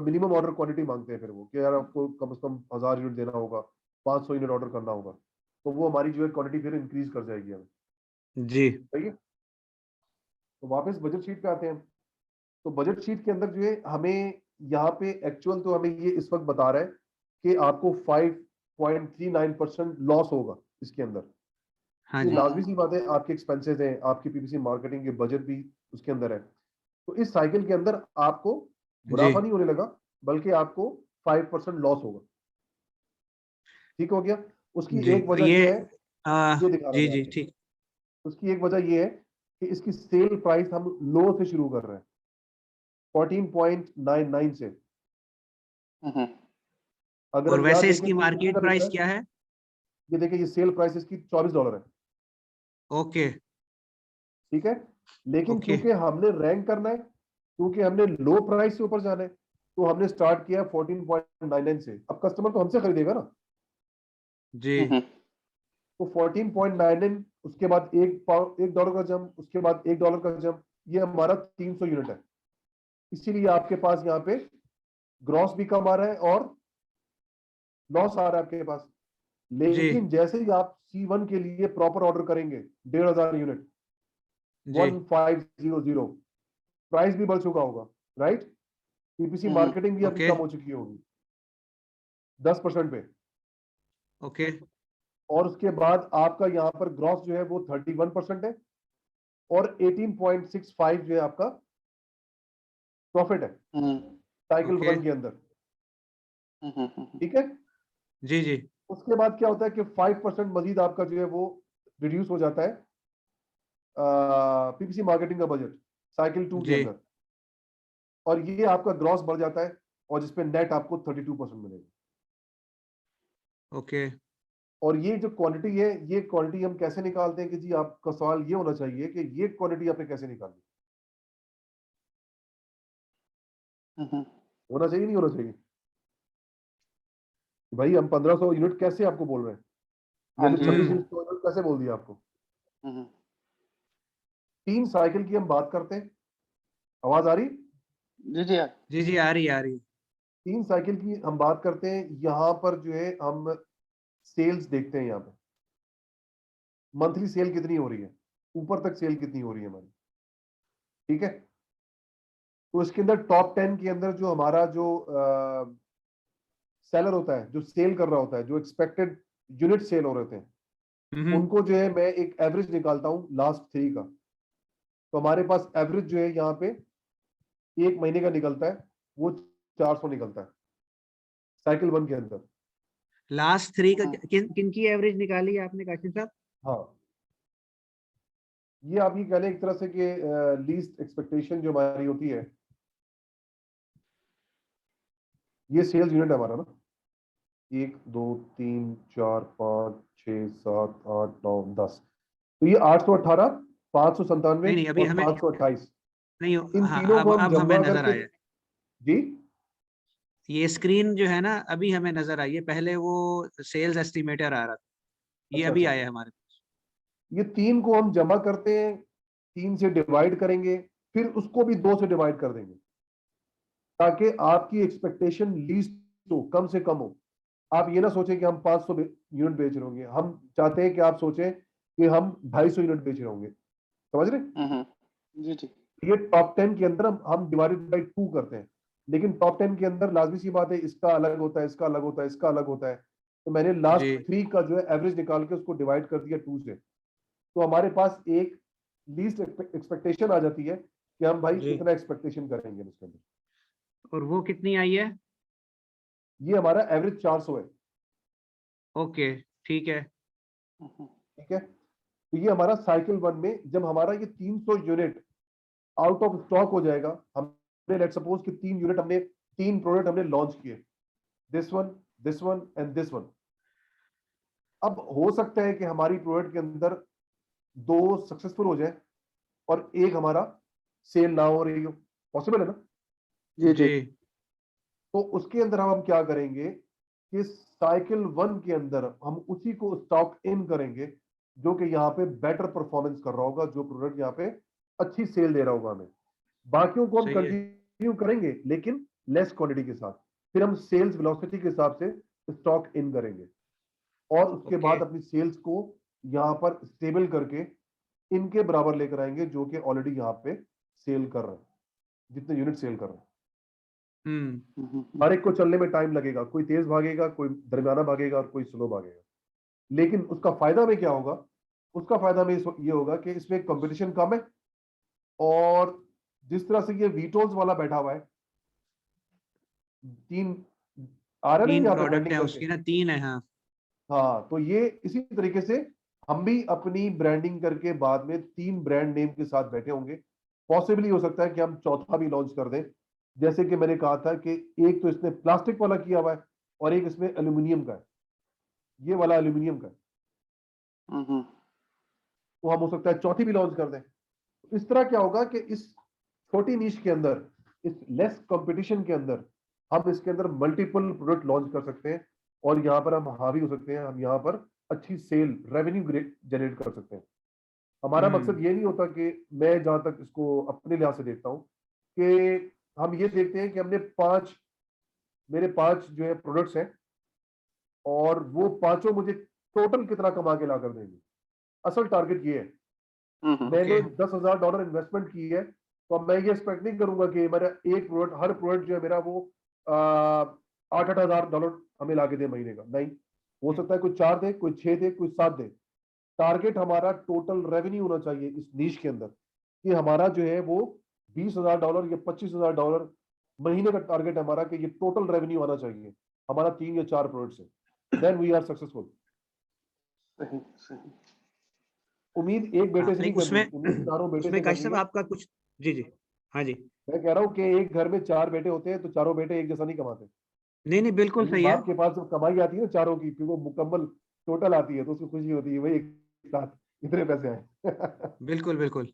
मिनिमम ऑर्डर क्वांटिटी मांगते हैं फिर वो कि यार आपको कम से कम 1000 यूनिट देना होगा, 500 यूनिट ऑर्डर करना होगा। तो वो हमारी जो है क्वांटिटी फिर इंक्रीज कर जाएगी हमें। जी। सही है। तो वापस बजट शीट पे आते हैं। तो बजट शीट के अंदर जो है हमें यहाँ पे एक्चुअल तो हमें ये इस वक्त बता रहा है कि आपको 5.39% लॉस होगा इसके अंदर। हाँ ये जी। लाजमी सी बात है, आपके एक्सपेंसेस हैं, आपकी पीपीसी मार्केटिंग के बजट भी उसके अंदर है। तो इस साइकिल के अंदर आपको जी। मुनाफा नहीं होने लगा बल्कि आपको 5% लॉस होगा। ठीक हो गया। उसकी जी। एक वजह ये जो है आ, ये दिखा रहा जी मैं जी आपको। ठीक। उसकी एक वजह ये है कि इसकी सेल प्राइस हम लो से शुरू कर रहे हैं 14.99 से। हम्म, अगर और हम यहाँ वैसे देखें इसकी तो ये मार्केट कितना बिक प्राइस रहा है, क्या है? ये देखिए ये सेल प्राइस इसकी $24 है। ओके। ठीक है। लेकिन ओके। क्योंकि हमने रैंक करना है, क्योंकि हमने लो प्राइस से ऊपर जाना है, तो हमने स्टार्ट किया 14.99 से। अब कस्टमर तो हमसे खरीदेगा ना। जी। तो 14.99, उसके बाद $1 का जंप, उसके बाद $1 का जंप, ये हमारा 300 यूनिट है। इसीलिए आपके पास यहाँ पे ग्रॉस भी कम आ रहा है और लॉस आ रहा है आपके पास। जी। लेकिन जैसे ही आप C1 के लिए प्रॉपर ऑर्डर करेंगे 1500 यूनिट, जी। 1500, प्राइस भी बढ़ चुका होगा, राइट। पीपीसी मार्केटिंग भी आपकी ओके। कम हो चुकी होगी 10% पे। ओके। और उसके बाद आपका यहाँ पर ग्रॉस जो है वो 31% है और 18.65 जो है आपका प्रॉफिट है साइकिल ओके। 1 के अंदर। ठीक है। जी। जी। उसके बाद क्या होता है कि 5% मजीद आपका जो है वो रिड्यूस हो जाता है पीपीसी मार्केटिंग का बजट साइकिल 2 के जी। अंदर, और ये आपका ग्रॉस बढ़ जाता है और जिसपे नेट आपको 32% मिलेगा। ओके। और ये जो क्वांटिटी है, ये क्वांटिटी हम कैसे निकालते हैं कि जी आपका सवाल ये होना चाहिए कि ये क्वांटिटी आपने कैसे निकाली, होना चाहिए नहीं होना चाहिए? भाई हम 1500 यूनिट कैसे आपको बोल रहे हैं, हाँ या जी। 2600 यूनिट कैसे बोल दिया आपको? 3 साइकिल की हम बात करते हैं, आवाज आ रही? जी जी जी जी आ रही आ रही। 3 साइकिल की हम बात करते हैं, यहाँ पर जो है हम सेल्स देखते हैं, यहाँ पे मंथली सेल कितनी हो रही है, ऊपर तक सेल कितनी हो रही है हमारी, ठीक है? तो इसके अंदर टॉप 10 के अंदर जो हमारा जो सेलर होता है, जो सेल कर रहा होता है, जो एक्सपेक्टेड यूनिट सेल हो रहे थे, उनको जो है मैं एक एवरेज निकालता हूं लास्ट 3 का। तो हमारे पास एवरेज जो है यहाँ पे एक महीने का निकलता है, वो 400 निकलता है साइकिल 1 के अंदर। लास्ट 3 का किन की एवरेज निकाली आपने काशिफ साहब? हाँ, ये आप ये कह लें एक तरह से कि लीस्ट एक्सपेक्टेशन जो हमारी होती है, ये सेल्स यूनिट है हमारा ना, 1 2 3 4 5 6 7 8 9 10, तो ये 818 597 नहीं अभी और हमें 528, नहीं। इन हाँ तीनों को हम अब हमें जमा नजर करके। आया। जी, ये स्क्रीन जो है ना अभी हमें नजर आई है, पहले वो सेल्स एस्टिमेटर आ रहा था, ये अच्छा अभी अच्छा, आया हमारे पास। ये 3 को हम जमा करते हैं, 3 से डिवाइड करेंगे, फिर उसको भी 2 से डिवाइड कर देंगे, ताकि आपकी एक्सपेक्टेशन लीस्ट हो, कम से कम हो। आप ये ना सोचें कि हम 500 यूनिट बेच रहे होंगे, हम चाहते हैं कि आप सोचें कि हम 250 यूनिट बेच रहे होंगे, समझ रहे? जी जी। ये टॉप 10 के अंदर हम डिवाइडेड बाई 2 करते हैं, लेकिन टॉप 10 के अंदर लाजमी सी बात है, इसका अलग होता है, इसका अलग होता है, इसका अलग होता है। तो मैंने लास्ट जी 3 का जो है एवरेज निकाल के उसको डिवाइड कर दिया 2 से, तो हमारे पास एक लीस्ट एक्सपेक्टेशन आ जाती है कि हम भाई जी। इतना एक्सपेक्टेशन करेंगे इसके अंदर। और वो कितनी आई है? ये हमारा एवरेज 400 है, ओके ठीक है। ठीक है? तो ये हमारा साइकिल 1 में जब हमारा ये 300 यूनिट आउट ऑफ स्टॉक हो जाएगा, हमने लेट सपोज कि 3 यूनिट हमने 3 प्रोडक्ट हमने लॉन्च किए, this one and this one. अब हो सकता है कि हमारी प्रोडक्ट के अंदर 2 सक्सेसफुल हो जाए और एक हमारा सेल ना हो रही हो, पॉसिबल है ना? जी जी। जी तो उसके अंदर हम क्या करेंगे कि साइकिल 1 के अंदर हम उसी को स्टॉक इन करेंगे जो कि यहाँ पे बेटर परफॉर्मेंस कर रहा होगा, जो प्रोडक्ट यहाँ पे अच्छी सेल दे रहा होगा हमें। बाकियों को हम सही है। कंटिन्यू करेंगे लेकिन लेस क्वांटिटी के साथ, फिर हम सेल्स वेलोसिटी के हिसाब से स्टॉक इन करेंगे और उसके ओके बाद अपनी सेल्स को यहाँ पर स्टेबल करके इनके बराबर लेकर आएंगे जो कि ऑलरेडी यहाँ पे सेल कर रहे हैं, जितने यूनिट सेल कर रहे हैं। हर एक को चलने में टाइम लगेगा, कोई तेज भागेगा, कोई दरमियाना भागेगा और कोई स्लो भागेगा, लेकिन उसका फायदा में क्या होगा? उसका फायदा में ये होगा कि इसमें कंपटीशन कम है, और जिस तरह से ये वीटोल्स वाला बैठा हुआ है, 3 आ रहा है ना 3 यहाँ पे प्रोडक्ट ब्रांडिंग है करके। उसकी ना, 3 है हाँ। हाँ, तो ये इसी तरीके से हम भी अपनी ब्रांडिंग करके बाद में 3 ब्रांड नेम के साथ बैठे होंगे। पॉसिबली हो सकता है कि हम चौथा भी लॉन्च कर दें, जैसे कि मैंने कहा था कि एक तो इसने प्लास्टिक वाला किया हुआ है और एक इसमें एल्यूमिनियम का है, ये वाला एल्यूमिनियम का है, तो हम हो सकता है चौथी भी लॉन्च कर दें। इस तरह क्या होगा कि इस छोटी नीश के अंदर, इस लेस कंपटीशन के अंदर हम इसके अंदर मल्टीपल प्रोडक्ट लॉन्च कर सकते हैं और यहाँ पर हम हावी हो सकते हैं, हम यहाँ पर अच्छी सेल रेवेन्यू जनरेट कर सकते हैं। हमारा मकसद ये नहीं होता कि, मैं जहां तक इसको अपने लिहाज से देखता हूं, कि हम ये देखते हैं कि हमने मेरे 5 जो है प्रोडक्ट्स हैं और वो पांचों मुझे टोटल कितना कमा के ला कर देंगे। असल टारगेट ये है, मैंने ओके $10,000 इन्वेस्टमेंट की है, तो मैं ये एक्सपेक्ट नहीं करूंगा कि मेरा एक प्रोडक्ट, हर प्रोडक्ट जो है मेरा वो $8,000 हमें लाके दे महीने का, नहीं। हो सकता है कोई 4 दे, कोई 6 दे, कोई 7 दे। टारगेट हमारा टोटल रेवेन्यू होना चाहिए इस नीश के अंदर, कि हमारा जो है वो $20,000 या $25,000 महीने का टारगेट हमारा, कि ये टोटल रेवेन्यू आना चाहिए हमारा 3 या 4 प्रोडक्ट से, देन वी आर सक्सेसफुल। सही सही। उम्मीद एक बेटे से नहीं नहीं करनी, उसमें उम्मीद चारों बेटे उसमें से काशिफ करनी साहब है। आपका कुछ। जी जी हाँ जी। मैं कह रहा हूँ कि एक घर में 4 बेटे होते हैं तो चारों बेटे एक जैसा नहीं कमाते। नहीं नहीं बिल्कुल यानी सही है। बाप के पास जब कमाई आती है ना चारों की, फिर वो मुकम्मल टोटल आती है तो उसको खुशी होती है भाई एक साथ इतने पैसे आए। बिल्कुल बिल्कुल।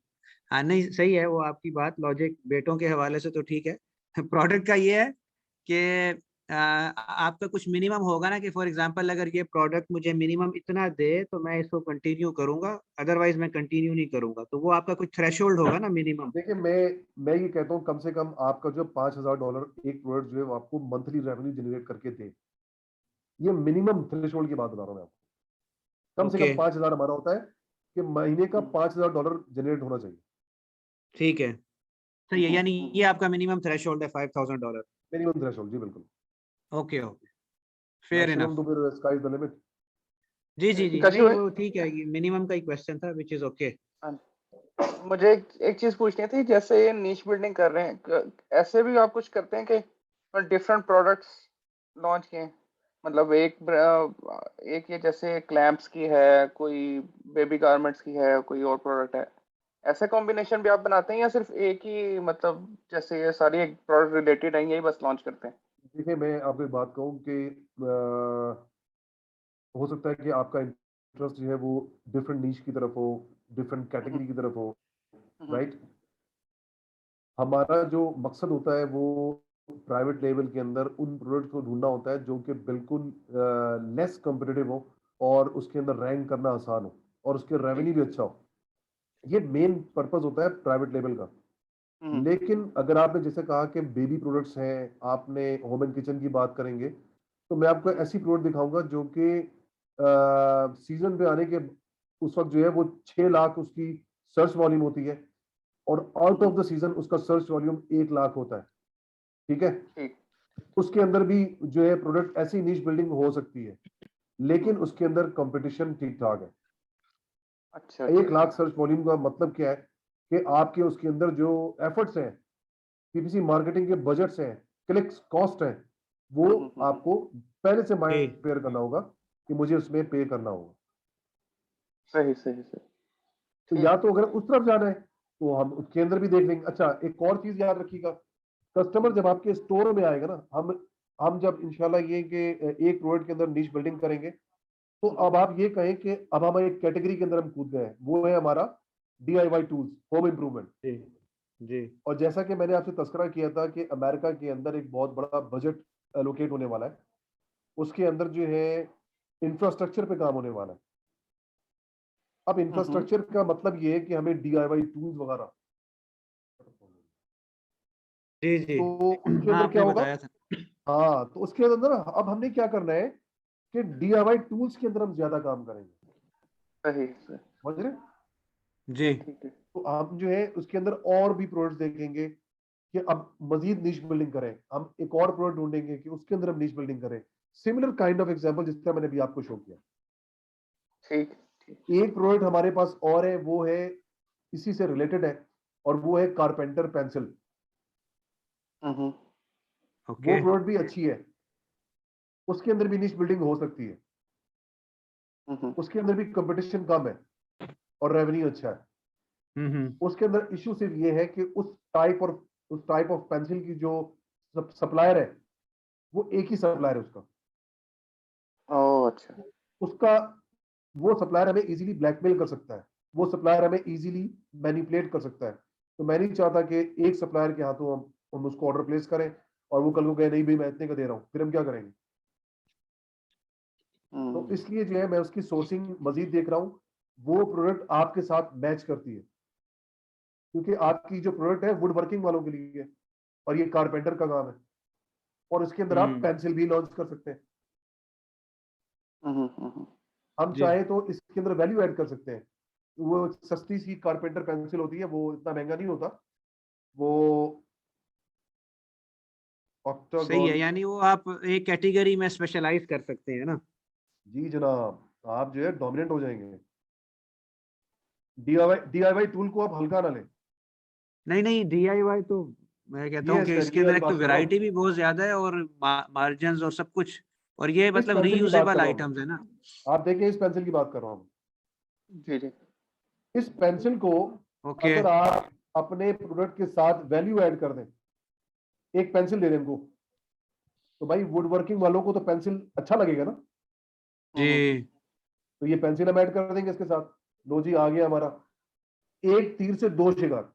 हाँ नहीं सही है वो आपकी बात, लॉजिक बेटों के हवाले से तो ठीक है। प्रोडक्ट का ये है कि आपका कुछ मिनिमम होगा ना, कि फॉर एग्जांपल अगर ये प्रोडक्ट मुझे मिनिमम इतना दे तो मैं इसको कंटिन्यू करूंगा, अदरवाइज मैं कंटिन्यू नहीं करूंगा, तो वो आपका कुछ थ्रेशोल्ड होगा ना मिनिमम। देखिए मैं ये कहता हूँ कम से कम आपका जो $5,000 एक प्रोडक्ट जो है वो आपको मंथली रेवेन्यू जनरेट करके दे, ये मिनिमम थ्रेशोल्ड की बात बता रहा हूँ मैं आपको। कम से ओके कम 5,000 हमारा होता है कि महीने का $5,000 जनरेट होना चाहिए, ठीक है, सही है, यानी ये आपका मिनिमम थ्रेशोल्ड है $5,000। Minimum threshold. जी बिल्कुल। Okay okay, fair maximum enough. तो फिर स्काई इज द लिमिट। जी जी जी, काशी नहीं भाई, वो ठीक है, ये मिनिमम का ही क्वेश्चन था, विच इज ओके। मुझे एक चीज पूछनी थी, जैसे ये नीश बिल्डिंग कर रहे हैं, ऐसे भी आप कुछ करते हैं कि डिफरेंट प्रोडक्ट्स लॉन्च किए हैं? मतलब एक ये जैसे क्लैंप्स की है, कोई बेबी गारमेंट्स की है, कोई और प्रोडक्ट है, ऐसे कॉम्बिनेशन भी आप बनाते हैं या सिर्फ एक ही, मतलब जैसे ये सारी एक प्रोडक्ट रिलेटेड है यही बस लॉन्च करते हैं? देखिए मैं आपको एक बात कहूँ कि हो सकता है कि आपका इंटरेस्ट जो है वो डिफरेंट नीश की तरफ हो, डिफरेंट कैटेगरी की तरफ हो, राइट। हमारा जो मकसद होता है वो प्राइवेट लेवल के अंदर उन प्रोडक्ट को ढूंढना होता है जो कि बिल्कुल लेस कॉम्पिटिटिव हो और उसके अंदर रैंक करना आसान हो और उसके रेवेन्यू भी अच्छा हो। ये मेन पर्पस होता है प्राइवेट लेवल का। लेकिन अगर आपने जैसे कहा कि बेबी प्रोडक्ट्स हैं, आपने होम एंड किचन की बात करेंगे, तो मैं आपको ऐसी प्रोडक्ट दिखाऊंगा जो कि सीजन पे आने के उस वक्त जो है वो 6 लाख उसकी सर्च वॉल्यूम होती है और आउट ऑफ द सीजन उसका सर्च वॉल्यूम 1 लाख होता है। ठीक है, ठीक। उसके अंदर भी जो है प्रोडक्ट ऐसी नीश बिल्डिंग हो सकती है, लेकिन उसके अंदर कंपटीशन ठीक ठाक है। अच्छा अच्छा 1 लाख सर्च वॉल्यूम का मतलब क्या है कि आपके उसके अंदर जो एफर्ट्स हैं, पीपीसी मार्केटिंग के बजट्स हैं, क्लिक्स कॉस्ट है, वो आपको पहले से माइंड जी प्रिपेयर करना होगा कि मुझे उसमें पे करना होगा। सही सही सही। तो ठीक। या तो अगर उस तरफ जाना है तो हम उसके अंदर भी देख लेंगे। अच्छा एक और चीज याद रखिएगा, कस्टमर जब आपके स्टोर में आएगा ना, हम जब इंशाल्लाह ये कि एक प्रोडक्ट के अंदर नीश बिल्डिंग करेंगे, तो अब आप ये कहें कि अब हम एक कैटेगरी के अंदर हम कूद गए हैं, वो है हमारा DIY टूल्स, होम इंप्रूवमेंट। जी जी। और जैसा कि मैंने आपसे तस्करा किया था कि अमेरिका के अंदर एक बहुत बड़ा बजट एलोकेट होने वाला है, उसके अंदर जो है इंफ्रास्ट्रक्चर पे काम होने वाला है। अब इंफ्रास्ट्रक्चर का मतलब ये है कि हमें DIY टूल्स वगैरह, जी जी, तो उसके हाँ अंदर क्या आपने होगा। बताया था। हाँ तो उसके अंदर अब हमने क्या करना है कि DIY टूल्स के अंदर हम ज्यादा काम करेंगे। सही सही। समझ रहे। जी ठीक है। तो हम जो है उसके अंदर और भी प्रोडक्ट्स देखेंगे कि अब मजीद नीश बिल्डिंग करें, हम एक और प्रोडक्ट ढूंढेंगे कि उसके अंदर हम नीश बिल्डिंग करें। सिमिलर काइंड ऑफ एग्जांपल जिस तरह मैंने भी आपको शो किया। ठीक ठीक। एक प्रोडक्ट हमारे पास और है, वो है इसी से रिलेटेड है, और वो है कारपेंटर पेंसिल। वो ओके। प्रोडक्ट भी अच्छी है, उसके अंदर भी निश बिल्डिंग हो सकती है, उसके अंदर भी कंपटीशन कम है और रेवेन्यू अच्छा है। उसके अंदर इशू सिर्फ ये है कि उस टाइप ऑफ पेंसिल की जो सप्लायर है वो एक ही सप्लायर है उसका। ओह अच्छा। उसका वो सप्लायर हमें इजीली ब्लैकमेल कर सकता है, वो सप्लायर हमें इजीली मैनिपुलेट कर सकता है। तो मैं नहीं चाहता कि एक सप्लायर के हाथों हम उसको ऑर्डर प्लेस करें और वो कल को कहे नहीं भाई मैं इतने का दे रहा हूँ, फिर हम क्या करेंगे। तो इसलिए जो है मैं उसकी सोर्सिंग मजीद देख रहा हूँ, वो प्रोडक्ट आपके साथ मैच करती है, क्योंकि आपकी जो प्रोडक्ट है वुड वर्किंग वालों के लिए है और ये कारपेंटर का काम है, और इसके अंदर आप पेंसिल भी लॉन्च कर सकते हैं। हम जी चाहे तो इसके अंदर वैल्यू ऐड कर सकते हैं। वो सस्ती सी कारपेंटर पेंसिल होती है, वो इतना महंगा नहीं होता, वो सही है, ऑक्टागन। यानी वो आप एक कैटेगरी में स्पेशलाइज कर सकते हैं ना। जी जनाब, आप जो है डोमिनेंट हो जाएंगे। DIY टूल को आप हल्का ना लें। नहीं नहीं, DIY तो मैं कहता हूँ ये कि इसके ये अंदर वाली एक तो बात कर रहा वैरायटी हूँ, भी बहुत ज्यादा है और मार्जिन और सब कुछ, और ये इस मतलब पेंसिल की बात कर रीयूजेबल रहा हूँ आइटम्स है ना। मैं। आप देखिए इस पेंसिल की बात कर रहा हूँ। जी जी। इस पेंसिल को ओके। अगर आप अपने प्रोडक्ट के साथ वैल्यू ऐड कर दें, एक पेंसिल दे दें इनको, तो भाई वुड वर्किंग वालों को तो पेंसिल अच्छा लगेगा ना। जी तो ये पेंसिल हम ऐड कर देंगे इसके साथ। लो जी, आ गया हमारा एक तीर से दो शिकार,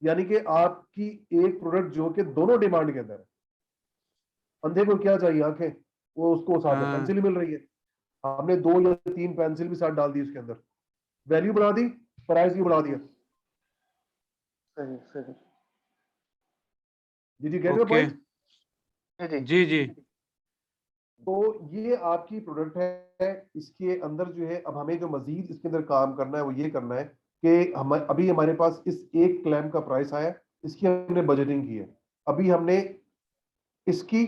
यानी कि आपकी एक प्रोडक्ट जो कि दोनों डिमांड के अंदर है। अंधे को क्या चाहिए, आंखें, वो उसको साथ में हाँ पेंसिल ही मिल रही है। हमने 2 या 3 पेंसिल भी साथ डाल दी उसके अंदर, वैल्यू बढ़ा दी, प्राइस भी बढ़ा दिया। सही सही। जी गेट योर ओके पॉइंट। जी जी जी तो ये आपकी प्रोडक्ट है। इसके अंदर जो है अब हमें जो मजीद इसके अंदर काम करना है वो ये करना है कि हम अभी हमारे पास इस एक क्लैम्प का प्राइस आया, इसकी हमने बजटिंग की है। अभी हमने इसकी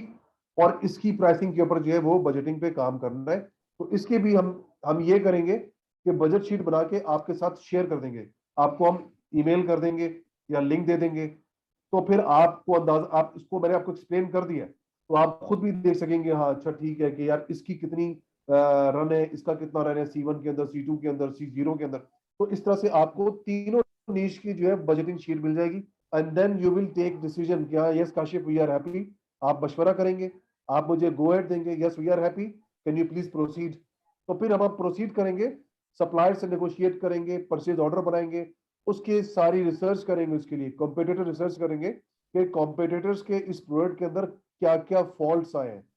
और इसकी प्राइसिंग के ऊपर जो है वो बजटिंग पे काम करना है। तो इसके भी हम ये करेंगे कि बजट शीट बना के आपके साथ शेयर कर देंगे। आपको हम ईमेल कर देंगे या लिंक दे देंगे, तो फिर आपको अंदाजा, आप इसको मैंने आपको एक्सप्लेन कर दिया, तो आप खुद भी देख सकेंगे, हाँ अच्छा ठीक है कि यार इसकी कितनी रन है, इसका कितना रन है C1 के अंदर, C2 के अंदर, C0 के अंदर। तो इस तरह से आपको तीनों नीश की जो है बजटिंग शीट मिल जाएगी। And then you will take decision कि हाँ yes Kashif we are happy. आप मशवरा करेंगे, आप मुझे गो अहेड देंगे, yes we are happy, can you please proceed. तो फिर हम आप प्रोसीड करेंगे, सप्लायर से नेगोशिएट करेंगे, परचेज ऑर्डर बनाएंगे, उसके सारी रिसर्च करेंगे, उसके लिए कॉम्पिटिटर रिसर्च करेंगे कि कॉम्पिटिटर्स के इस प्रोडक्ट के अंदर क्या क्या फॉल्ट्स आए हैं।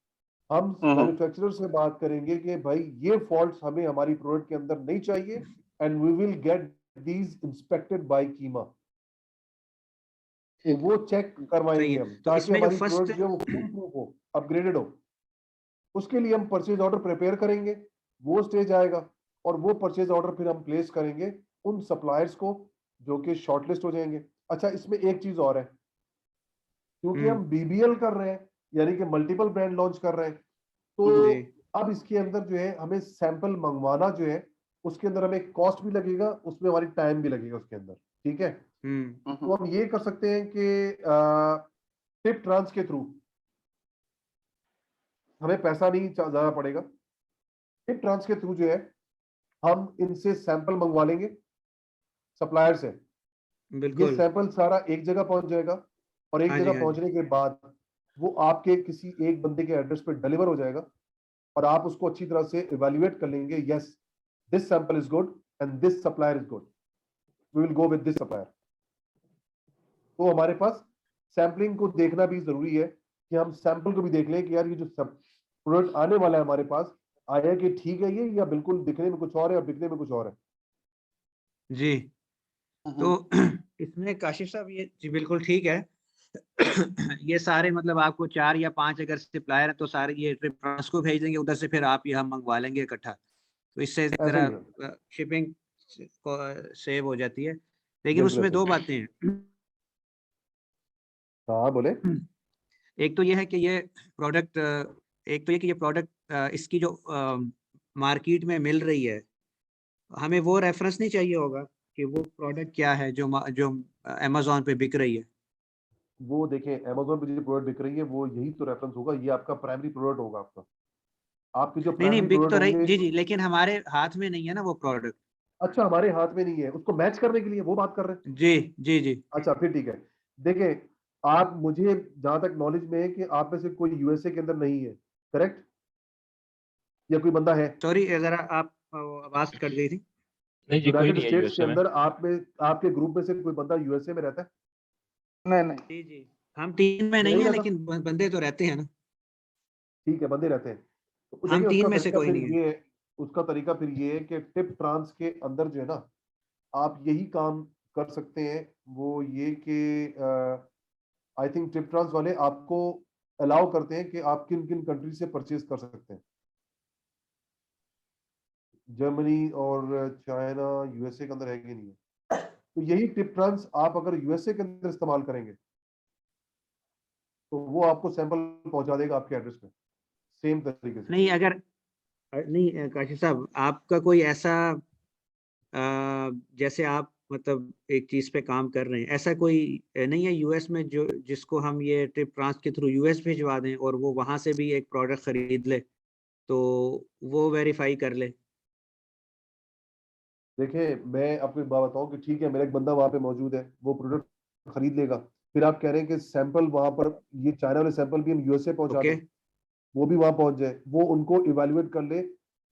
हम मैन्युफैक्चरर से बात करेंगे कि भाई ये फॉल्ट्स हमें हमारी प्रोडक्ट के अंदर नहीं चाहिए, and we will get these inspected by कीमा। ठीक वो चेक सही करवाएंगे है। हम, तो ताकि इसमें जो हमारी फर्स्ट प्रोडक्ट जो है वो फुल प्रूफ हो, अपग्रेडेड हो। उसके लिए हम परचेज ऑर्डर प्रिपेयर करेंगे, वो स्टेज आएगा, और वो परचेज ऑर्डर फिर हम प्लेस करेंगे उन सप्लायर्स को जो कि शॉर्टलिस्ट हो जाएंगे। अच्छा, इसमें एक चीज और है, क्योंकि हम BBL कर रहे हैं, यानी कि मल्टीपल ब्रांड लॉन्च कर रहे हैं, तो जी अब इसके अंदर जो है हमें सैंपल मंगवाना जो है, उसके अंदर हमें कॉस्ट भी लगेगा, उसमें हमारी टाइम भी लगेगा उसके अंदर, ठीक है। तो हम ये कर सकते हैं कि टिप ट्रांस के थ्रू हमें पैसा नहीं ज्यादा पड़ेगा। टिप ट्रांस के थ्रू जो है हम इनसे सैंपल मंगवा लेंगे सप्लायर से। ये बिल्कुल। सैंपल सारा एक जगह पहुंच जाएगा, और एक हाँ जी जगह हाँ जी पहुंचने के बाद वो आपके किसी एक बंदे के एड्रेस पे डिलीवर हो जाएगा, और आप उसको अच्छी तरह से इवैल्यूएट कर लेंगे, yes this sample is good and this supplier is good, we will go with this supplier. तो हमारे पास सैंपलिंग को देखना भी जरूरी है, कि हम सैंपल को भी देख लें कि यार ये जो प्रोडक्ट आने वाला है हमारे पास, आया कि ठीक है ये, या बिल्कुल दिखने में कुछ और है और बिकने में कुछ और है। जी। तो इसमें काशिफ साहब ये जी बिल्कुल ठीक है। ये सारे मतलब आपको 4 या 5 अगर सप्लायर है तो सारे ये ट्रिप ट्रांस को भेज देंगे, उधर से फिर आप ये हम मंगवा लेंगे इकट्ठा। तो इससे ऐसा ही जरा है, शिपिंग सेव हो जाती है। लेकिन बिल्कुल उसमें ऐसा ही 2 है। बातें हैं। हाँ बोले। एक तो ये है कि ये प्रोडक्ट एक तो ये कि ये प्रोडक्ट इसकी जो मार्केट में मिल रही है, हमें वो रेफरेंस नहीं चाहिए होगा कि वो प्रोडक्ट क्या है जो अमेजोन पे बिक रही है। वो देखें, अमेजोन पे जो प्रोडक्ट बिक रही है वो यही तो रेफरेंस होगा, ये आपका प्राइमरी प्रोडक्ट होगा आपका। आपके जो नहीं नहीं, प्राइमरी बिक प्रोडक्ट तो रही होंगे, जी जी, लेकिन हमारे हाथ में नहीं है ना वो प्रोडक्ट। अच्छा हमारे हाथ में नहीं है, उसको मैच करने के लिए वो बात कर रहे हैं। जी जी जी अच्छा फिर ठीक है। देखें, आप, मुझे जहां तक नॉलेज में है कि आप में से कोई USA के अंदर नहीं है, करेक्ट, या कोई बंदा है सॉरी, जरा आप आवाज कट गई थी। नहीं जी, कोई यूनाइटेड नहीं है स्टेट्स के USA में। अंदर आप में, आपके ग्रुप में से कोई बंदा USA में रहता है? नहीं नहीं। जी जी, हम टीम में नहीं नहीं है रहता, लेकिन बंदे तो रहते हैं ना। ठीक है, बंदे रहते हैं। तो हम देखिए उसका 3 में से तरीका कोई फिर नहीं है। ये है, उसका तरीका फिर ये है कि टिप ट्रांस के अंदर जो है ना, आप यही काम कर सकते हैं, वो ये कि आई थिंक टिप ट्रांस वाले आपको अलाउ करते हैं कि आप किन किन कंट्री से परचेज कर सकते हैं। जर्मनी और चाइना USA के अंदर है कि नहीं है। तो यही टिप ट्रांस आप अगर USA के अंदर इस्तेमाल करेंगे, तो वो आपको सैंपल पहुंचा देगा आपके एड्रेस पे, सेम तरीके से। नहीं अगर नहीं काशिफ साहब, आपका कोई ऐसा जैसे आप मतलब एक चीज पे काम कर रहे हैं, ऐसा कोई नहीं है यूएस में जो जिसको हम ये ट्रिप ट्रांस के थ्रू यूएस भिजवा दें और वो वहां से भी एक प्रोडक्ट खरीद ले तो वो वेरीफाई कर ले। देखिए मैं आपको एक बात बताऊं कि ठीक है, मेरा एक बंदा वहां पे मौजूद है, वो प्रोडक्ट खरीद लेगा। फिर आप कह रहे हैं कि सैंपल वहां पर, ये चाइना वाले सैंपल भी हम USA पहुंचा ओके। दें, वो भी वहां पहुंच जाए, वो उनको इवेल्युएट कर ले,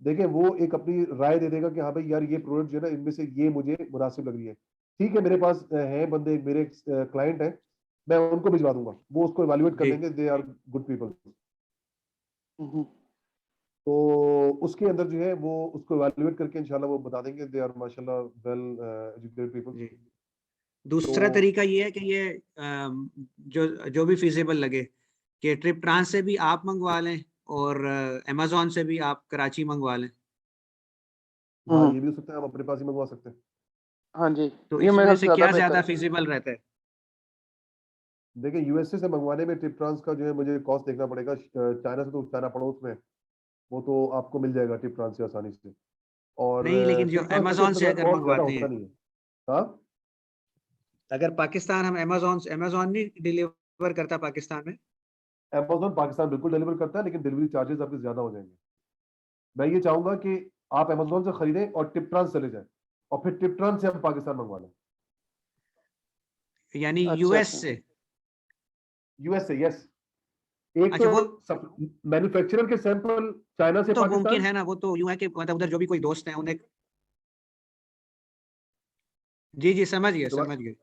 देखें वो एक अपनी राय दे देगा कि हाँ भाई यार ये प्रोडक्ट जो है ना इनमें से ये मुझे मुनासिब लग रही है, ठीक है मेरे पास है बंदे, मेरे क्लाइंट है, मैं उनको भिजवा दूंगा, वो उसको इवैल्यूएट कर जी लेंगे, दे आर गुड पीपल। हम्म, तो उसके अंदर जो है वो उसको इवैल्यूएट करके इंशाल्लाह वो बता देंगे दे आर माशाल्लाह वेल एजुकेटेड पीपल। जी। तो दूसरा तरीका ये है कि ये जो जो भी फिजिबल लगे कि ट्रिप ट्रांस से भी आप मंगवा लें और अमेजोन से भी आप कराची मंगवा लें। हाँ ये भी हो सकता है, हम अपने पास ही मंगवा सकते हैं। हाँ जी, तो ये मेरे इसमें ख्याल से से क्या बेहतर ज्यादा है। फिजिबल रहता है? देखिए यूएसए से मंगवाने में टिप ट्रांस का जो है मुझे कॉस्ट देखना पड़ेगा, चाइना से तो चाइना पड़ोस में है, वो तो आपको मिल जाएगा टिप ट्रांस से आसानी से। और नहीं, लेकिन जो टिप ट्रांस वैसे अमेजोन इतना से ज़्यादा अगर कॉस्ट ज़्यादा मंगवाते होता हैं, नहीं है। हाँ अगर पाकिस्तान हम अमेजोन नहीं डिलीवर करता पाकिस्तान में? अमेजोन पाकिस्तान बिल्कुल डिलीवर करता है, लेकिन डिलीवरी चार्जेस आपके ज्यादा हो जाएंगे। मैं ये चाहूंगा कि आप अमेजोन से खरीदें और टिप ट्रांस चले जाएं, और फिर टिप ट्रांस से हम पाकिस्तान मंगवा लें। यानी अच्छा यूएस अच्छा। से? यूएस से, यस। एक अच्छा, तो वो मैन्युफैक्चरर के सैंपल चाइना से तो मुमकिन पाकिस्तान। है ना, वो तो यूं है कि मतलब उधर जो भी कोई दोस्त है उन्हें। जी जी, समझ गए समझ गए।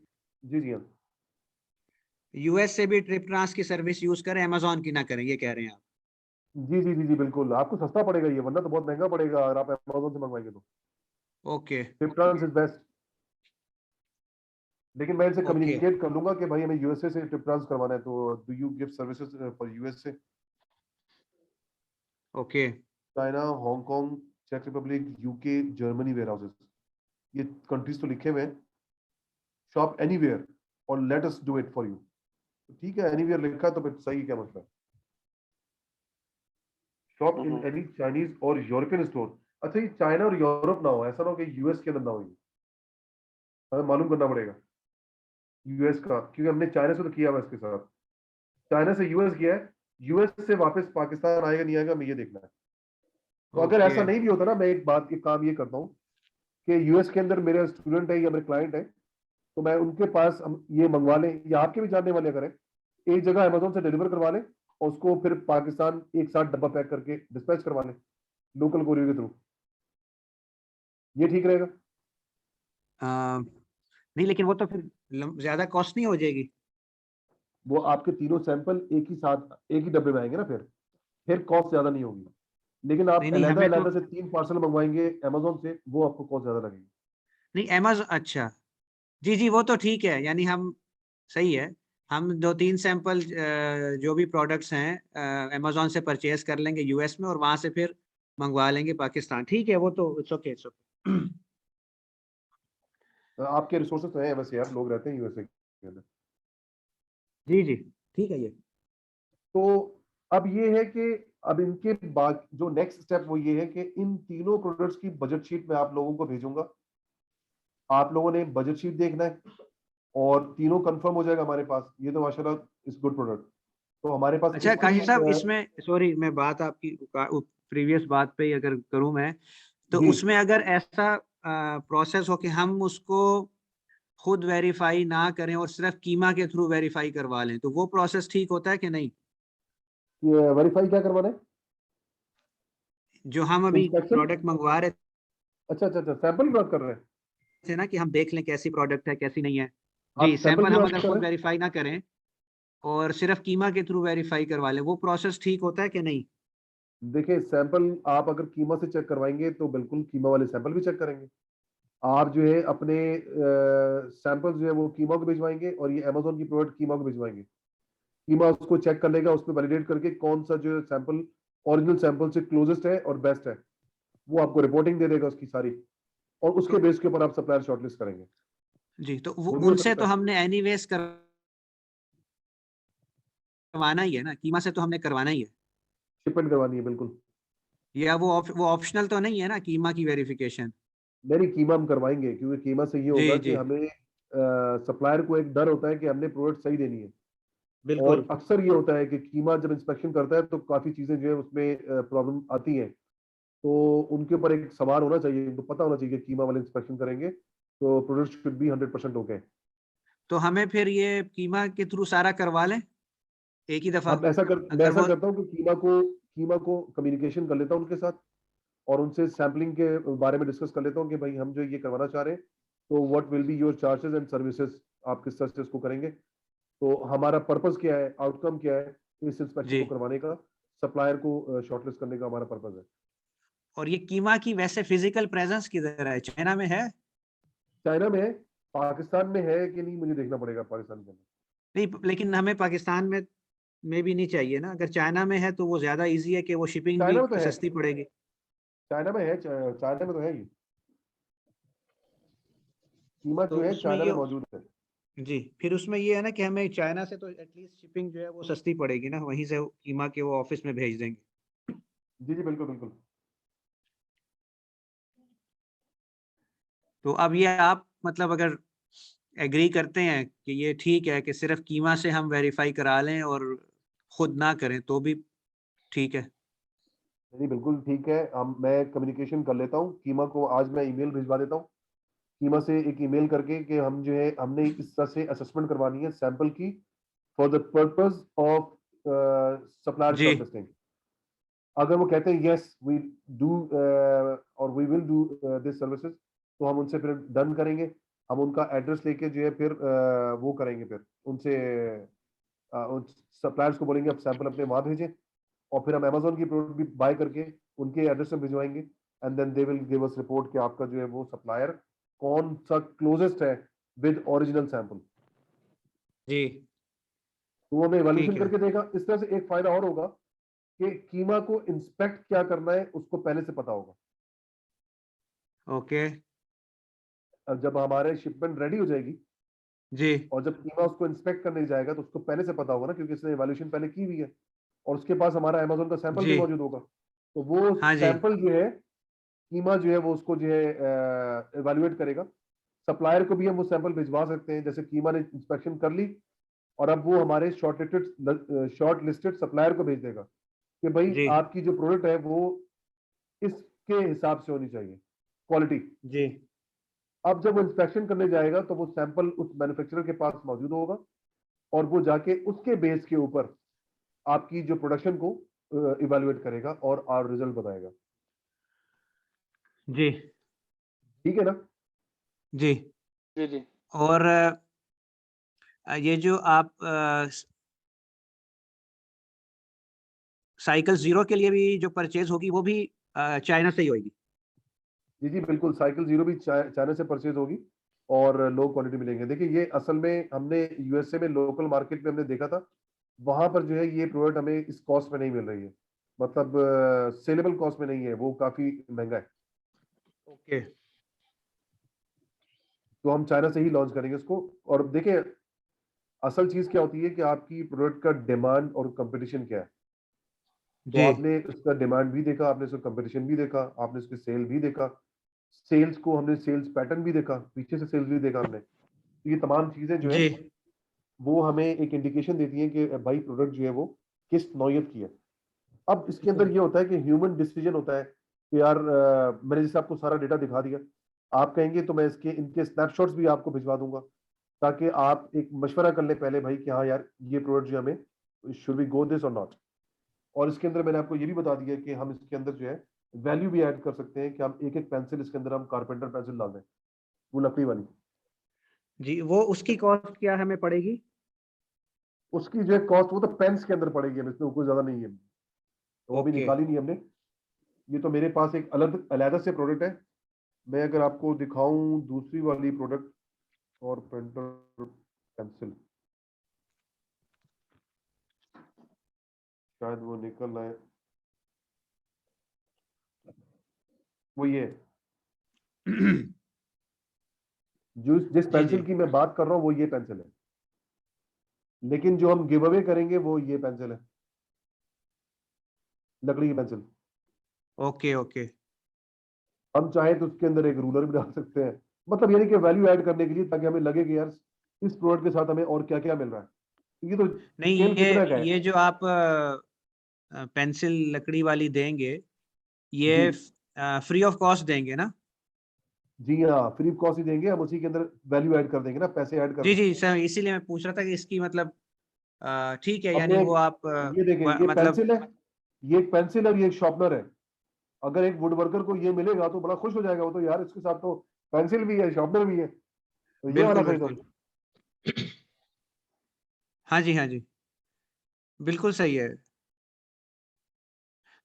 जी जी हाँ। यूएस से भी ट्रिप ट्रांस की सर्विस यूज करें, अमेजोन की ना करें, ये कह रहे हैं आप? जी जी जी जी बिल्कुल, आपको सस्ता पड़ेगा ये, वरना तो बहुत महंगा पड़ेगा अगर आप अमेजोन से मंगवाएंगे तो। Okay Tip Trans is best. लेकिन मैं इनसे ओके कम्युनिकेट कर लूंगा कि भाई हमें यूएसए से टिप ट्रांस करवाना है, तो do you give services for USA? Okay. China, Hong Kong, चेक Republic, UK, Germany warehouses, ये कंट्रीज तो लिखे हुए हैं। शॉप एनीवेयर और let us do it for you. ठीक है, एनीवेयर लिखा है तो फिर सही, क्या मतलब? शॉप इन एनी चाइनीज और यूरोपियन स्टोर। अच्छा, ये चाइना और यूरोप ना हो, ऐसा ना हो कि यूएस के अंदर ना हो, ये हमें मालूम करना पड़ेगा यूएस का, क्योंकि हमने चाइना से तो किया हुआ इसके साथ। चाइना से यूएस गया है, यूएस से वापस पाकिस्तान आएगा नहीं आएगा, हमें ये देखना है। तो अगर ओके ऐसा नहीं भी होता ना, मैं एक काम ये करता हूँ कि यूएस के अंदर मेरे स्टूडेंट है या मेरे क्लाइंट है, तो मैं उनके पास हम ये मंगवा लें, या आपके भी जानने वाले अगर है, एक जगह अमेजोन से डिलीवर करवा लें और उसको फिर पाकिस्तान एक साथ डब्बा पैक करके डिस्पैच करवा लें लोकल कोरियर के थ्रू। ये ठीक रहेगा। नहीं, लेकिन वो तो फिर ज्यादा कॉस्ट नहीं हो जाएगी? वो आपके तीनों सैंपल एक ही साथ एक ही डब्बे में आएंगे ना, फिर कॉस्ट ज्यादा नहीं होगी। लेकिन आप नहीं नहीं, अलग हमें तो अलग से 3 पार्सल मंगवाएंगे अमेजोन से, वो आपको कॉस्ट ज्यादा लगेगी। नहीं, अमेजोन, अच्छा। जी जी, वो तो ठीक है, यानी हम सही है, हम 2-3 सैंपल जो भी प्रोडक्ट्स हैं अमेजोन से परचेज कर लेंगे यूएस में, और वहां से फिर मंगवा लेंगे पाकिस्तान। ठीक है, वो तो इट्स ओके इट्स ओके। आपके रिसोर्सेज तो हैं वैसे यार, लोग रहते हैं यूएसए के अंदर। जी जी, ठीक है ये। तो अब ये है कि अब इनके बाद जो नेक्स्ट स्टेप वो ये है कि इन तीनों प्रोडक्ट्स की बजट शीट मैं आप लोगों को भेजूंगा। आप लोगों ने बजट शीट देखना है और तीनों कंफर्म हो जाएगा हमारे पास, ये तो माशाल्लाह इज गुड प्रोडक्ट। तो हमारे पास अच्छा इसकी काशिफ साहब, इसमें सॉरी, मैं बात आपकी प्रीवियस बात पे ही अगर करूं मैं, तो जी उसमें अगर ऐसा प्रोसेस हो कि हम उसको खुद वेरीफाई ना करें और सिर्फ कीमा के थ्रू वेरीफाई करवा लें, तो वो प्रोसेस ठीक होता है कि नहीं? वेरीफाई क्या करवाना है? जो हम अभी इंस्पेक्शन? प्रोडक्ट मंगवा रहे अच्छा अच्छा अच्छा, सैंपल की बात कर रहे हैं थे ना, कि हम देख लें कैसी प्रोडक्ट है कैसी नहीं है। आप? जी, सैंपल सैंपल की हम बात अगर कर खुद रहे हैं? वेरीफाई ना करें और सिर्फ कीमा के थ्रू वेरीफाई करवा लें, वो प्रोसेस ठीक होता है कि नहीं? देखिए सैंपल आप अगर कीमा से चेक करवाएंगे तो बिल्कुल कीमा वाले सैंपल भी चेक करेंगे। आप जो है अपने सैंपल जो है वो कीमा को भिजवाएंगे और ये अमेजोन की प्रोडक्ट कीमा को भिजवाएंगे। कीमा उसको चेक कर लेगा, उसमें वैलिडेट करके कौन सा जो सैंपल ओरिजिनल सैंपल से क्लोजेस्ट है और बेस्ट है, वो आपको रिपोर्टिंग दे देगा उसकी सारी, और उसके तो बेस के ऊपर आप सप्लायर शॉर्टलिस्ट करेंगे। जी, तो वो वो भी हो उनसे सकता तो है। हमने एनीवेज करवाना ही है ना, कीमा से तो हमने करवाना ही है। शिपमेंट करवानी है बिल्कुल। या वो ऑप्शनल तो नहीं है ना, कीमा की वेरिफिकेशन? नहीं कीमा हम करवाएंगे, क्योंकि कीमा से ये जी होगा कि जी, हमें सप्लायर को एक डर होता है कि हमने प्रोडक्ट सही देनी है। बिल्कुल। और अक्सर ये होता है कि कीमा जब इंस्पेक्शन करता है तो काफी चीजें जो है उसमें प्रॉब्लम आती हैं, तो उनके ऊपर एक सवाल होना चाहिए, उनको पता होना चाहिए कि कीमा वाले इंस्पेक्शन करेंगे तो प्रोडक्ट शुड बी 100% ओके। तो हमें फिर ये कीमा के थ्रू सारा करवा लें एक ही दफा, मैं अगर ऐसा वो। करता हूँ कि कीमा को कम्युनिकेशन कर लेता हूँ उनके साथ, और उनसे सैम्पलिंग के बारे में डिस्कस कर लेता हूँ कि भाई हम जो ये करवाना चाह रहे हैं तो what will be your charges and services, आप किस तरह से इसको करेंगे, तो हमारा पर्पस क्या है, आउटकम क्या है इस इंस्पेक्शन जी। को करवाने का, सप्लायर को शॉर्टलिस्ट करने का हमारा पर्पस है। और ये कीमा की वैसे फिजिकल प्रेजेंस किधर है, चाइना में है? चाइना में है, पाकिस्तान में है कि नहीं मुझे देखना पड़ेगा पाकिस्तान के अंदर। नहीं, लेकिन हमें पाकिस्तान में भी नहीं चाहिए ना, अगर चाइना में है तो वो ज्यादा इजी है कि वो शिपिंग भी चाइना में तो है, सस्ती पड़ेगी। चाइना में है, चाइना में तो है, ये कीमत तो जो है उसमें चाइना ये में मौजूद है। जी, फिर उसमें ये है ना कि हमें चाइना से तो एटलीस्ट शिपिंग जो है वो सस्ती पड़ेगी ना, वहीं से कीमा के वो ऑफिस में भेज देंगे। जी जी बिल्कुल बिल्कुल। तो अब ये आप मतलब अगर एग्री करते हैं कि ये ठीक है कि सिर्फ कीमा से हम वेरीफाई करा लें और खुद ना करें तो भी ठीक है? नहीं बिल्कुल ठीक है, हम मैं कम्युनिकेशन कर लेता हूँ कीमा को, आज मैं ईमेल भिजवा देता हूँ कीमा से एक ईमेल करके कि हम जो है हमने इस तरह से असेसमेंट करवानी है सैंपल की for the purpose of supplier जी शॉर्टलिस्टिंग। अगर वो कहते हैं यस वी डू और we will do this services, तो हम उनसे फिर डन करेंगे, हम उनका एड्रेस लेके जो है फिर वो करेंगे, फिर उनसे सप्लायर्स को बोलेंगे आप सैंपल अपने वहां भेजें, और फिर हम अमेजोन की प्रोडक्ट भी बाय करके उनके एड्रेस में भिजवाएंगे, and then they will give us report कि आपका जो है वो सप्लायर कौन सा क्लोजेस्ट है विद ओरिजिनल सैंपल। जी तो वो हमें ठीक इवैल्यूएशन है। करके देगा। इस तरह से एक फायदा और होगा कि कीमा को इंस्पेक्ट क्या करना है उसको पहले से पता होगा। ओके। अब जब हमारे शिपमेंट रेडी हो जाएगी जी और जब कीमा उसको इंस्पेक्ट करने जाएगा तो उसको पहले से पता होगा ना, क्योंकि इसने इवैल्यूएशन पहले की हुई है, और उसके पास हमारा अमेजोन का सैंपल भी जी मौजूद होगा। तो वो हाँ जी सैंपल जो है कीमा जो है वो उसको जो है इवैल्यूएट करेगा। सप्लायर को भी हम वो सैंपल भिजवा सकते हैं, जैसे कीमा ने इंस्पेक्शन कर ली और अब वो हमारे शॉर्ट लिस्टेड सप्लायर को भेज देगा कि भाई जी आपकी जो प्रोडक्ट है वो इसके हिसाब से होनी चाहिए क्वालिटी। जी अब जब वो इंस्पेक्शन करने जाएगा तो वो सैंपल उस मैन्युफैक्चरर के पास मौजूद होगा और वो जाके उसके बेस के ऊपर आपकी जो प्रोडक्शन को इवैल्यूएट करेगा और रिजल्ट बताएगा। जी ठीक है ना? जी। जी जी और ये जो आप साइकिल जीरो के लिए भी जो परचेज होगी वो भी चाइना से ही होगी? जी जी बिल्कुल, साइकिल जीरो भी चाइना से परचेज होगी और लो क्वालिटी मिलेंगे। देखिए ये असल में हमने यूएसए में लोकल मार्केट में हमने देखा था, वहां पर जो है ये प्रोडक्ट हमें इस कॉस्ट में नहीं मिल रही है, मतलब सेलेबल कॉस्ट में नहीं है, वो काफी महंगा है। ओके। तो हम चाइना से ही लॉन्च करेंगे इसको। और देखिए असल चीज क्या होती है कि आपकी प्रोडक्ट का डिमांड और कंपटीशन क्या है। तो जी आपने उसका डिमांड भी देखा, आपने उसका कंपटीशन भी देखा, आपने उसकी सेल भी देखा, सेल्स को हमने सेल्स पैटर्न भी देखा, पीछे से सेल्स भी देखा हमने। तो ये तमाम चीजें जो है जी वो हमें एक इंडिकेशन देती है कि भाई प्रोडक्ट जो है वो किस नौयत की है। अब इसके अंदर ये होता है कि ह्यूमन डिसीजन होता है कि यार मैंने जैसे आपको सारा डेटा दिखा दिया, आप कहेंगे तो मैं इसके इनके स्नैपशॉट्स भी आपको भिजवा दूंगा ताकि आप एक मशवरा कर ले पहले भाई कि हाँ यार ये प्रोडक्ट जो हमें शुड वी गो दिस और नॉट। और इसके अंदर मैंने आपको ये भी बता दिया कि हम इसके अंदर जो है वैल्यू भी ऐड कर सकते हैं कि हम एक एक पेंसिल इसके अंदर हम कारपेंटर पेंसिल डाल दें, वो लकड़ी वाली। जी। वो उसकी कॉस्ट क्या हमें पड़ेगी? उसकी जो है कॉस्ट वो तो पेंस के अंदर पड़ेगी, हम इसमें कोई ज्यादा नहीं है, तो वो भी ओके निकाली नहीं हमने। ये तो मेरे पास एक अलग अलग से प्रोडक्ट है। मैं अगर आपको दिखाऊं दूसरी वाली प्रोडक्ट और पेंटर पेंसिल, शायद वो निकल आए, वो ये जिस जी जी पेंसिल की मैं बात कर रहा हूँ वो ये पेंसिल है, लेकिन जो हम गिव अवे करेंगे वो ये पेंसिल है, लकड़ी की पेंसिल। Okay okay. हम चाहे तो उसके अंदर एक रूलर भी डाल सकते हैं, मतलब यानी कि वैल्यू ऐड करने के लिए, ताकि हमें लगे कि यार इस प्रोडक्ट के साथ हमें और क्या क्या मिल रहा है। तो ये तो नहीं, स्केल कितना का है। ये जो आप पेंसिल लकड़ी वाली देंगे जी ये फ्री ऑफ कॉस्ट देंगे ना? जी हाँ, फ्री कॉस्ट ही देंगे, हम उसी के अंदर वैल्यू ऐड कर देंगे ना, पैसे ऐड कर जी देंगे। जी सर, इसीलिए मैं पूछ रहा था कि इसकी मतलब ठीक है, अब यानी ये वो आप ये देखें, ये मतलब पेंसिल है, ये एक पेंसिल और ये एक शार्पनर है। अगर एक वुड वर्कर को ये मिलेगा तो बड़ा खुश हो जाएगा, वो तो यार इसके साथ तो पेंसिल भी है, शार्पनर भी है, तो ये वाला बिल्कुल खरीदो। बिल्कुल। हाँ जी, हाँ जी, बिल्कुल सही है।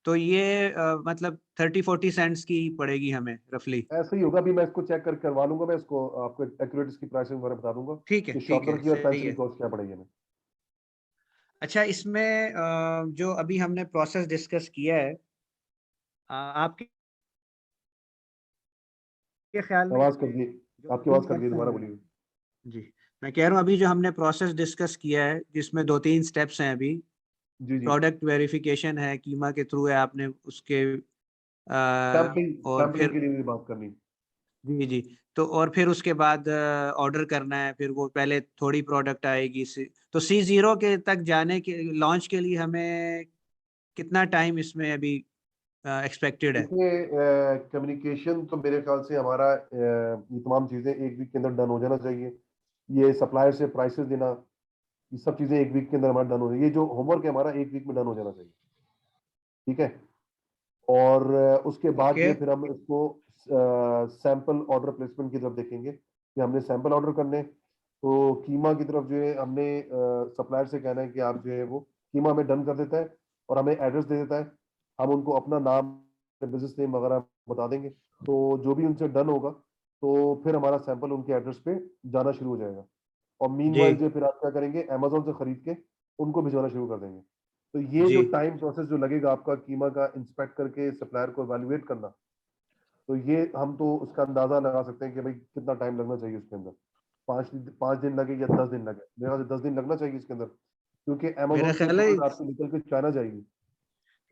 तो ये मतलब 30-40 सेंट्स की पड़ेगी हमें रफली। ऐसे ही होगा, अभी मैं इसको चेक कर करवा लूंगा, मैं इसको आपको एक्यूरेट इसकी प्राइसिंग वगैरह बता दूंगा ठीक है, कि ठीक शार्पनर है, की और सही पेंसिल है। की कॉस्ट क्या पड़ेगी हमें। अच्छा, इसमें जो अभी हमने प्रोसेस डिस्कस किया है, आपके ख्याल में आवाज कर इसमें दी, जो आपकी 2-3 आवाज कर दी, स्टेप्स दोबारा हैं, बोलिए। जी, मैं कह रहा हूँ अभी जो हमने प्रोसेस डिस्कस किया है जिसमें 2-3 स्टेप्स हैं अभी, जी जी। प्रोडक्ट वेरिफिकेशन है, कीमा के थ्रू है, आपने उसके और सैम्पलिंग फिर के लिए भी बात करनी। जी जी, तो और फिर उसके बाद ऑर्डर करना है, फिर वो पहले थोड़ी प्रोडक्ट आएगी तो C0 के तक जाने के लॉन्च के लिए हमें कितना टाइम इसमें अभी एक्सपेक्टेड है? इसमें कम्युनिकेशन तो मेरे ख्याल से हमारा ये तमाम चीजें एक वीक के अंदर डन हो जाना चाहिए। ये सप्लायर से प्राइसेस देना, ये सब चीजें एक वीक के अंदर हमारा डन हो जाए, ये जो होमवर्क है हमारा एक वीक में डन हो जाना चाहिए, ठीक है। और उसके बाद ओके, जो है फिर हम इसको सैंपल ऑर्डर प्लेसमेंट की तरफ देखेंगे कि हमने सैंपल ऑर्डर करने, तो कीमा की तरफ जो है हमने सप्लायर से कहना है कि आप जो है वो कीमा हमें डन कर देता है और हमें एड्रेस दे देता है, हम उनको अपना नाम, बिजनेस नेम वगैरह बता देंगे, तो जो भी उनसे डन होगा तो फिर हमारा सैंपल उनके एड्रेस पे जाना शुरू हो जाएगा। और जी मीनवाइल जो फिर आप क्या करेंगे, अमेजोन से खरीद के उनको भिजवाना शुरू कर देंगे। तो ये जी, जो टाइम प्रोसेस जो लगेगा आपका कीमा का इंस्पेक्ट करके सप्लायर को एवेल्युएट करना, तो ये हम तो उसका अंदाजा लगा सकते हैं कि भाई कितना टाइम लगना चाहिए उसके अंदर, 5 दिन लगे या 10 दिन लगे, मेरे ख्याल से 10 दिन लगना चाहिए इसके अंदर, क्योंकि मेरा अमेजोन से ख्याल है प्रोडक्ट आपकी निकल के चाइना जाएगी।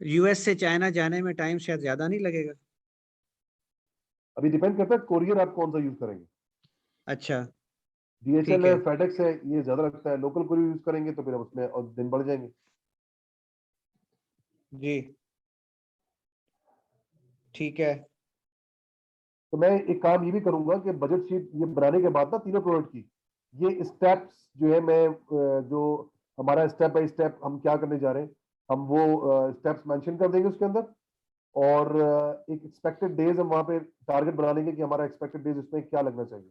यूएस से चाइना जाने में टाइम शायद ज्यादा नहीं लगेगा। अभी डिपेंड करता है कोरियर आप कौन सा यूज करेंगे, अच्छा, ठीक DHL है, है, फेडेक्स है, ये ज्यादा लगता है। लोकल कोरियर यूज करेंगे तो फिर उसमें और दिन बढ़ जाएंगे। जी, ठीक है, तो मैं एक काम ये भी करूंगा कि बजट शीट ये बनाने के बाद ना तीनों प्रोडक्ट की ये स्टेप्स जो है मैं जो हमारा स्टेप बाय स्टेप हम क्या करने जा रहे हैं, हम वो स्टेप्स मेंशन कर देंगे उसके अंदर। और एक एक्सपेक्टेड डेज हम वहाँ पे टारगेट बना लेंगे कि हमारा एक्सपेक्टेड डेज इसमें क्या लगना चाहिए,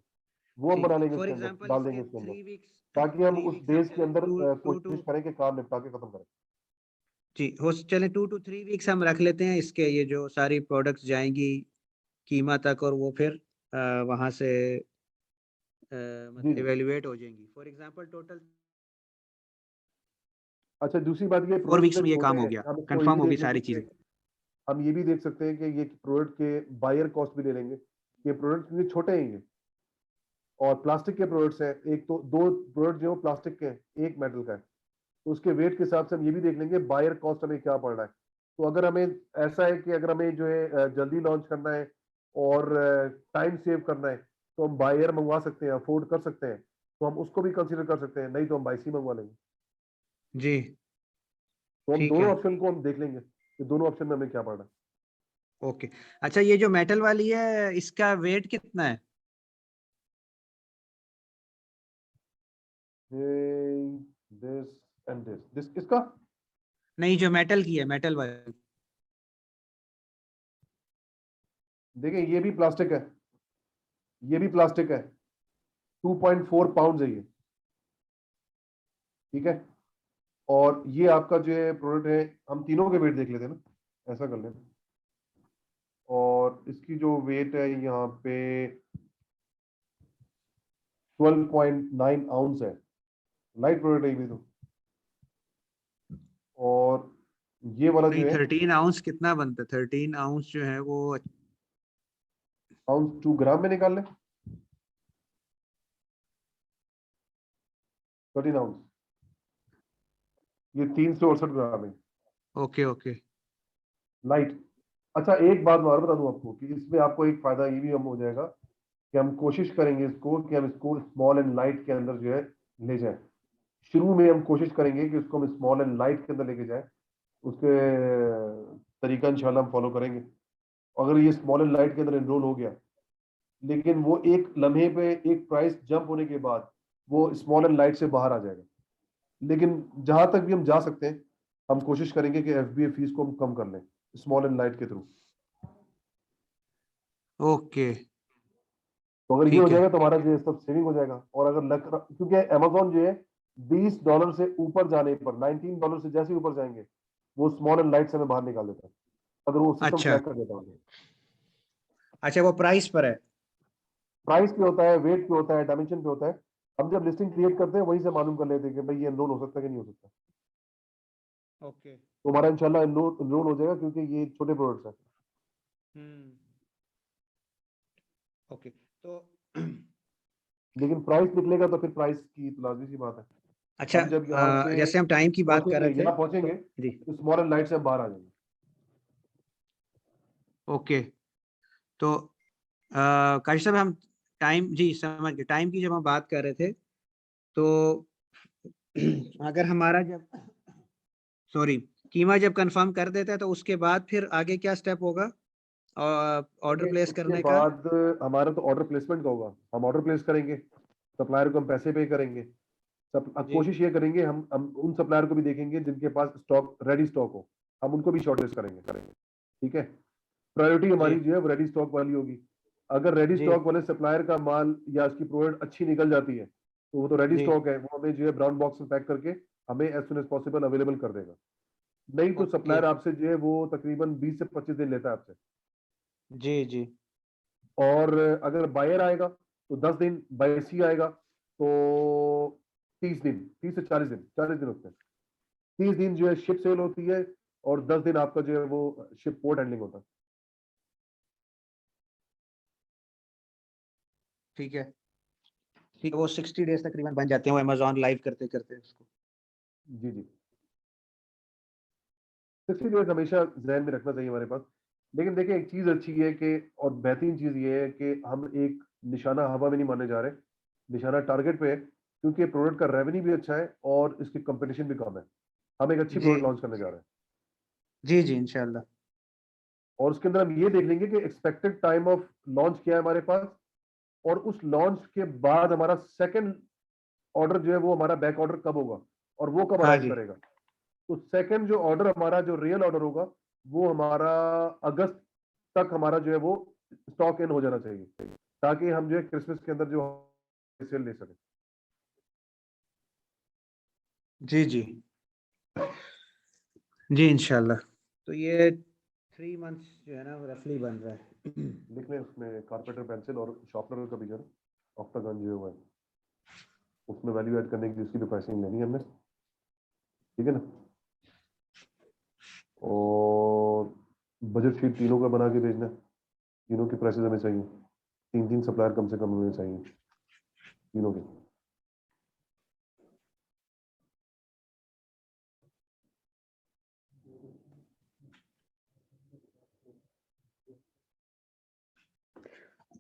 वो हम ठीक। बना लेंगे फॉर उसके अंदर, एग्जांपल डाल देंगे इसके उसके अंदर, 3 वीक्स, ताकि हम 3 उस वीक्स हम डेज के चले अंदर टू टू कोशिश करें कि काम निपटा के खत्म करें। जी, हो चले 2 to 3 वीक्स हम रख लेते हैं इसके, ये जो सारी प्रोडक्ट्स जाएंगी कीमा तक और वो फिर वहां से जी मतलब जी। इवेल्युएट हो जाएंगी। फॉर एग्जांपल टोटल अच्छा, दूसरी बात, ये 4 प्रोडक्ट वीक्स जितने में ये छोटे काम हो हैं गया, हम इसको ये कंफर्म भी होगी देख लेंगे सारी कि चीजें। हम ये भी देख सकते हैं कि ये प्रोडक्ट के बायर कॉस्ट भी ले लेंगे, ये प्रोडक्ट क्योंकि छोटे हैं ये और प्लास्टिक के प्रोडक्ट्स हैं, एक तो दो प्रोडक्ट जो प्लास्टिक के हैं एक मेटल का है, तो उसके वेट के हिसाब से हम ये भी देख लेंगे बायर कॉस्ट हमें क्या पड़ रहा है। तो अगर हमें ऐसा है कि अगर हमें जो है जल्दी लॉन्च करना है और टाइम सेव करना है, तो हम बायर मंगवा सकते हैं, अफोर्ड कर सकते हैं, तो हम उसको भी कंसिडर कर सकते हैं, नहीं तो हम बाईसी मंगवा लेंगे। जी, तो हम ठीक दोनों है, ऑप्शन को हम देख लेंगे कि दोनों ऑप्शन में हमें क्या पड़ रहा ओके। अच्छा, ये जो मेटल वाली है इसका वेट कितना है? है। दिस एंड दिस इसका, नहीं, जो मेटल की है, मेटल वाली। देखिए ये भी प्लास्टिक है, ये भी प्लास्टिक है, 2.4 पाउंड है ये, ठीक है। और ये आपका जो है प्रोडक्ट है, हम तीनों के वेट देख लेते हैं ना, ऐसा कर लेते हैं। और इसकी जो वेट है यहाँ पे 12.9 आउंस है, लाइट प्रोडक्ट है ये भी तो। और ये वाला नहीं, जो है 13 आउंस कितना बनता है? 13 आउंस जो है वो आउंस 2 ग्राम में निकाल लें, 13 आउंस, ये 368 ग्राम है ओके, ओके, लाइट। अच्छा, एक बात मैं और बता दूं आपको कि इसमें आपको एक फायदा ये भी हम हो जाएगा कि हम कोशिश करेंगे इसको कि हम इसको स्मॉल एंड लाइट के अंदर जो है ले जाएं। शुरू में हम कोशिश करेंगे कि उसको हम स्मॉल एंड लाइट के अंदर लेके जाएं, उसके तरीका इंशाल्लाह हम फॉलो करेंगे। अगर ये स्मॉल एंड लाइट के अंदर एनरोल हो गया, लेकिन वो एक लम्हे पे एक प्राइस जंप होने के बाद वो स्मॉल एंड लाइट से बाहर आ जाएगा। लेकिन जहां तक भी हम जा सकते हैं हम कोशिश करेंगे कि FBA फीस को हम कम कर लें स्मॉल एंड लाइट के थ्रू। ओके तो अगर ये ठीक हो है। जाएगा तो हमारा जो है सब सेविंग हो जाएगा। और अगर क्योंकि अमेजोन जो है $20 से ऊपर जाने पर, $19 से जैसे ऊपर जाएंगे वो स्मॉल एंड लाइट से हमें बाहर निकाल देता है, अगर वो सिस्टम अच्छा फ्लैग कर देता है। अच्छा, वो प्राइस पर है। प्राइस पे होता है, वेट पे होता है, डायमेंशन पे होता है। हम जब लिस्टिंग क्रिएट करते हैं वहीं से मालूम कर लेते हैं कि भाई ये एनरोल हो सकता है कि नहीं हो सकता। ओके। तो हमारा इंशाल्लाह एनरोल हो जाएगा क्योंकि ये छोटे प्रोडक्ट्स हैं। ओके तो लेकिन प्राइस निकलेगा तो फिर प्राइस की तो लाजमी सी बात है। अच्छा, हम जब यहाँ से जैसे हम टाइम की बात कर पहुंचेंगे, रहे थे यहाँ पहुंचेंगे जी। तो स्मॉल एंड लाइट से हम बाहर आ जाएंगे। ओके तो काशिफ साहब, हम टाइम जी समझ गए, टाइम की जब हम बात कर रहे थे तो अगर हमारा जब सॉरी कीमा जब कंफर्म कर देता है तो उसके बाद फिर आगे क्या स्टेप होगा ऑर्डर देखिए, प्लेस उसके करने का? बाद हमारा तो ऑर्डर प्लेसमेंट का होगा। हम ऑर्डर प्लेस करेंगे, सप्लायर को हम पैसे पे करेंगे। अब जी कोशिश ये करेंगे, हम उन सप्लायर को भी देखेंगे जिनके पास स्टॉक रेडी स्टॉक हो, हम उनको भी शॉर्टलिस्ट करेंगे। ठीक है, प्रायोरिटी जी हमारी जो है वो रेडी स्टॉक वाली होगी। अगर रेडी जी स्टॉक वाले सप्लायर का माल या उसकी प्रोडक्ट अच्छी निकल जाती है तो वो तो रेडी जी स्टॉक है, वो हमें जो है ब्राउन बॉक्स में पैक करके हमें as soon as possible available कर देगा। नहीं तो ओके सप्लायर आपसे जो है वो तकरीबन 20 से 25 दिन लेता है आपसे। जी जी और अगर बायर आएगा तो 10 दिन, बाय सी आएगा तो 30 दिन, 30 से 40 दिन होते हैं। 30 दिन जो है शिप सेल होती है और 10 दिन आपका जो है वो शिप पोर्ट हैंडलिंग होता है। ठीक है ठीक है, वो 60 डेज तकरीबन बन जाते हैं वो अमेजोन लाइव करते करते उसको। जी जी, 60 डेज हमेशा जहन में रखना चाहिए हमारे पास। लेकिन देखिए एक चीज अच्छी है कि, और बेहतरीन चीज ये है कि हम एक निशाना हवा में नहीं मारने जा रहे, निशाना टारगेट पे है, क्योंकि प्रोडक्ट का रेवेन्यू भी अच्छा है और इसकी कंपटीशन भी कम है। हम एक अच्छी जी प्रोडक्ट लॉन्च करने जा रहे हैं। जी जी इंशाल्लाह। और उसके अंदर हम ये देख लेंगे कि एक्सपेक्टेड टाइम ऑफ लॉन्च क्या है हमारे पास, और उस लॉन्च के बाद हमारा सेकंड ऑर्डर जो है वो हमारा बैक ऑर्डर कब होगा और वो कब हाँ अराइव जी करेगा। तो सेकंड जो ऑर्डर हमारा, जो रियल ऑर्डर होगा, वो हमारा अगस्त तक हमारा जो है वो स्टॉक इन हो जाना चाहिए, ताकि हम जो है क्रिसमस के अंदर जो सेल ले सकें। जी जी जी इंशाल्लाह। तो ये 3 मंथ्स जो है ना रफली बन रहा है। लिख लें उसमें कारपेंटर पेंसिल और शॉर्पनर का भी जो है ऑक्टागन जो है उसमें वैल्यू ऐड करने की उसकी भी प्राइसिंग लेनी है हमने। ठीक है ना। और बजट शीट तीनों का बना के भेजना है। तीनों की प्राइसेस हमें चाहिए, 3 सप्लायर कम से कम हमें चाहिए तीनों के।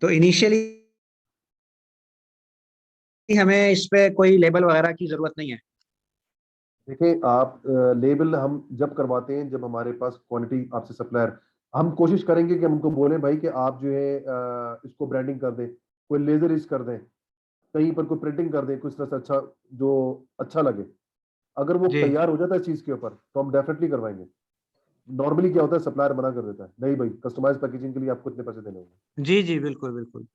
तो इनिशियली हमें इस पे कोई लेबल वगैरह की जरूरत नहीं है? देखिए आप लेबल हम जब करवाते हैं, जब हमारे पास क्वांटिटी आपसे सप्लायर, हम कोशिश करेंगे कि हम उनको बोलें भाई कि आप जो है इसको ब्रांडिंग कर दें, कोई लेजर इच कर दें, कहीं पर कोई प्रिंटिंग कर दें कुछ तरह से अच्छा, जो अच्छा लगे। अगर वो जी तैयार हो जाता है चीज के ऊपर तो हम डेफिनेटली करवाएंगे। नॉर्मली क्या होता है, सप्लायर मना कर देता है, नहीं भाई कस्टमाइज पैकेजिंग के लिए आपको इतने पैसे देने होंगे। जी जी बिल्कुल बिल्कुल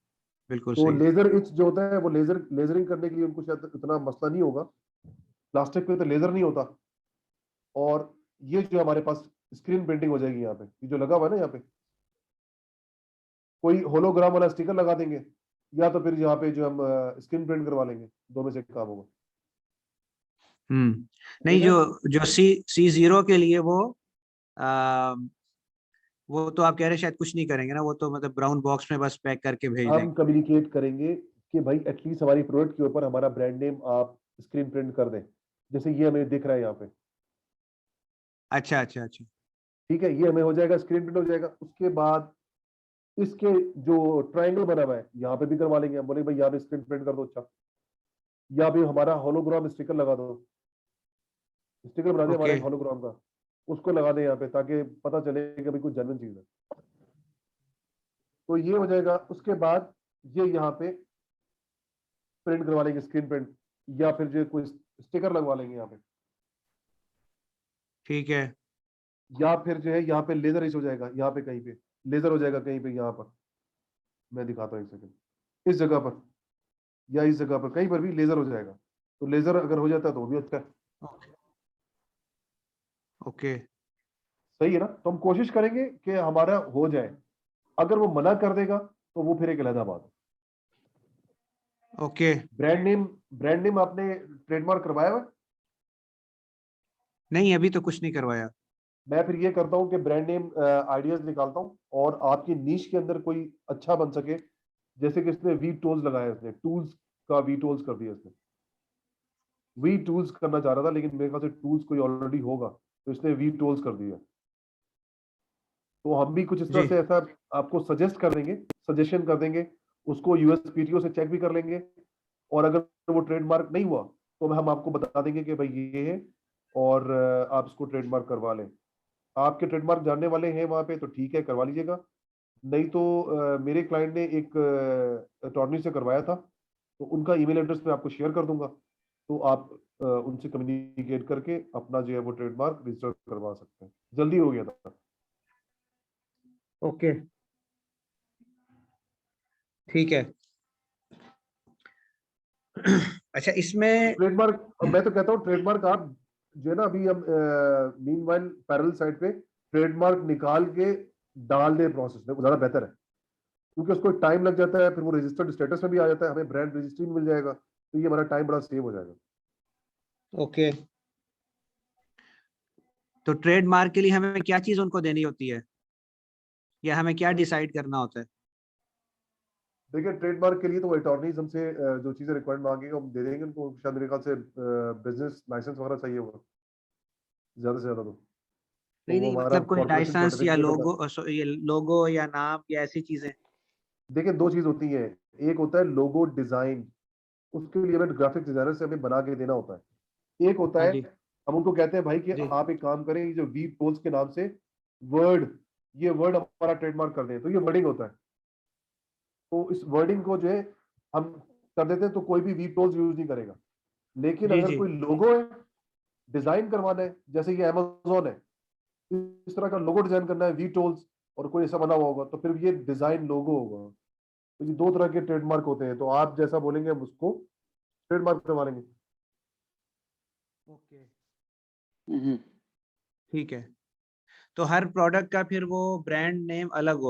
बिल्कुल तो सही। लेजर इच जो होता है वो लेजरिंग करने के लिए उनको शायद इतना मसला नहीं होगा। प्लास्टिक पे तो लेजर नहीं होता। और ये जो हमारे पास स्क्रीन प्रिंटिंग हो जाएगी यहाँ पे, ये जो लगा हुआ है ना यहाँ पे, कोई होलोग्राम वाला स्टिकर लगा देंगे, या तो फिर यहाँ पे जो हम स्क्रीन प्रिंट करवा लेंगे, दो में से एक काम होगा। नहीं, ठीक है। जो C0 के लिए आ, वो तो आप कह रहे हैं शायद कुछ नहीं करेंगे ना, वो तो मतलब ब्राउन बॉक्स में बस पैक करके भेज हम देंगे। कम्युनिकेट करेंगे कि भाई एटलीस्ट हमारी प्रोडक्ट के ऊपर हमारा ब्रांड नेम आप स्क्रीन प्रिंट कर दें, जैसे ये हमें दिख रहा है यहाँ पे। अच्छा अच्छा अच्छा। ठीक है, ये हमें हो जाएगा, स्क्रीन प्रिंट हो जाएगा। उसके बाद इसके जो ट्रायंगल बना हुआ है यहाँ पे भी करवा लेंगे, हम बोले भाई यहाँ पे स्क्रीन प्रिंट कर दो अच्छा, या भी हमारा होलोग्राम स्टिकर लगा दो, स्टिकर बना दे हमारा ओके एक होलोग्राम का, उसको लगा दे यहाँ पे, ताकि पता चले कि भाई कुछ जेन्युइन चीज है। तो ये हो जाएगा। उसके बाद ये यहाँ पे प्रिंट करवा लेंगे स्क्रीन प्रिंट, या फिर जो कोई स्टिकर लगवा लेंगे यहाँ पे, ठीक है या फिर जो है यहाँ पे लेजर इच हो जाएगा, यहाँ पे कहीं पे लेजर हो जाएगा कहीं पे यहाँ पर। मैं दिखाता हूँ एक सेकंड। इस जगह पर या इस जगह पर कहीं पर भी लेजर हो जाएगा, तो लेजर अगर हो जाता है तो वो भी अच्छा है। ओके सही है ना? तो हम कोशिश करेंगे कि हमारा हो जाए। अगर वो मना कर देगा तो वो फिर एक अलग बात है। ओके। ब्रांड नेम आपने ट्रेडमार्क करवाया हुआ है? नहीं, अभी तो कुछ नहीं करवाया। मैं फिर ये करता हूँ कि ब्रांड नेम आइडियाज निकालता हूँ और आपकी नीश के अंदर कोई अच्छा बन सके। जैसे कि इसने वी टूल्स लगाया, इसने टूल्स का वी टूल्स कर दिया। इसने वी टूल्स करना चाह रहा था, लेकिन मेरे ख्याल से टूल्स कोई ऑलरेडी होगा, तो इसने वी टूल्स कर दिया। तो हम भी कुछ इस तरह जी से ऐसा आपको सजेस्ट कर देंगे, सजेशन कर देंगे। उसको यूएसपीटीओ से चेक भी कर लेंगे, और अगर वो ट्रेडमार्क नहीं हुआ तो हम आपको बता देंगे कि भाई ये है, और आप इसको ट्रेडमार्क करवा लें। आपके ट्रेडमार्क जानने वाले हैं वहां पे तो ठीक है, करवा लीजिएगा। नहीं तो मेरे क्लाइंट ने एक अटॉर्नी से करवाया था, तो उनका ईमेल एड्रेस मैं आपको शेयर कर दूंगा, तो आप उनसे कम्युनिकेट करके अपना जो है वो ट्रेडमार्क रजिस्टर करवा सकते हैं। जल्दी हो गया था। ओके ठीक है। अच्छा, इसमें ट्रेडमार्क, मैं तो कहता हूँ ट्रेडमार्क आप जो है ना, अभी हम मीनवाइल पैरेलल साइड पे ट्रेडमार्क निकाल के डाल दे प्रोसेस में, वो ज्यादा बेहतर है। क्योंकि उसको टाइम लग जाता है, फिर वो रजिस्टर्ड स्टेटस में भी आ जाता है, हमें ब्रांड रजिस्ट्री मिल जाएगा, तो ये हमारा टाइम बड़ा सेव हो जाएगा। ओके, तो ट्रेडमार्क के लिए हमें क्या चीज उनको देनी होती है, या हमें क्या डिसाइड करना होता है? देखिए, ट्रेडमार्क के लिए तो अटॉर्नीज हमसे जो चीजें रिक्वायर्ड मांगेंगे हम दे देंगे उनको। शायद मेरे ख्याल से बिजनेस लाइसेंस वगैरह चाहिए होगा ज्यादा से ज्यादा। तो नहीं वो नहीं, हमारा मतलब कोई कॉर्पोरेशन लाइसेंस या सर्टिफिकेट होगा। लोगो, ये लोगो या नाम या ऐसी चीजें? देखिए, दो चीज होती है। एक होता है लोगो डिजाइन, उसके लिए हमें ग्राफिक डिजाइनर से हमें बना के देना होता है। एक होता हाँ है, जी हम उनको कहते हैं भाई कि जी आप एक काम करें, ये जो वी पोल्स के नाम से वर्ड, ये वर्ड हमारा ट्रेडमार्क कर दें, तो ये वर्डिंग होता है। तो इस वर्डिंग को जो है हम कर देते हैं, तो कोई भी वी पोल्स यूज नहीं करेगा। लेकिन जी अगर जी कोई लोगो है, डिजाइन करवाना है, जैसे ये अमेजोन है, इस तरह का लोगो डिजाइन करना है वी टोल्स, और कोई ऐसा बना हुआ होगा, तो फिर ये डिजाइन लोगो होगा। तो ये दो तरह के ट्रेडमार्क होते हैं, तो आप जैसा बोलेंगे हम उसको ट्रेडमार्क करवा लेंगे। ओके ठीक है। तो हर प्रोडक्ट का फिर वो ब्रांड नेम अलग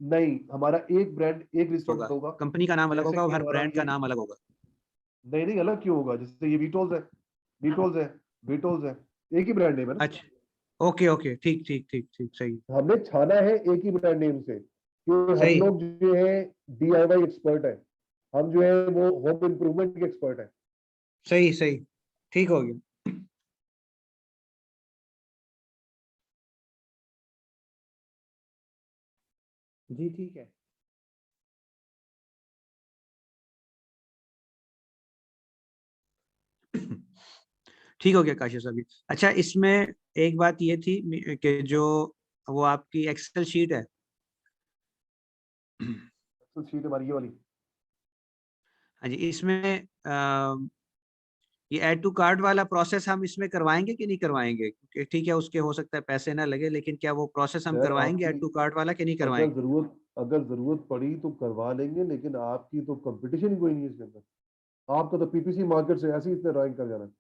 नहीं, हमारा एक ब्रांड एक रजिस्टर्ड होगा, होगा। कंपनी का नाम अलग जैसे होगा कि और हर हमारा ब्रांड ये, का नाम अलग होगा। नहीं नहीं, अलग क्यों होगा? जैसे ये वीटोल्स है, वीटोल्स है, वीटोल्स है, एक ही ब्रांड नेम है ना। अच्छा ओके ओके, ठीक ठीक ठीक ठीक, सही हमने छाना है एक ही ब्रांड नेम से, कि हम सही लोग जो है डीआईवाई एक्सपर्ट है, हम जो है वो होम इम्प्रूवमेंट के एक्सपर्ट है। सही सही, ठीक हो गया। जी ठीक है। ठीक हो गया काशिफ साहब जी। अच्छा, इसमें एक बात ये थी कि जो वो आपकी एक्सेल शीट है, तो शीट हमारी ये वाली। हाँ जी, इसमें ये ऐड टू कार्ट वाला प्रोसेस हम इसमें करवाएंगे कि नहीं करवाएंगे? क्योंकि ठीक है, उसके हो सकता है पैसे ना लगे, लेकिन क्या वो प्रोसेस हम यार करवाएंगे आपकी ऐड टू कार्ट वाला कि नहीं अगर करवाएंगे? जरूरत पड़ी तो करवा लेंगे, लेकिन आपकी तो कंपटीशन ही कोई नहीं है इसके अंदर। आपका तो पीपीसी मार्केट से ऐसे ही इतने रैंक कर जाना है।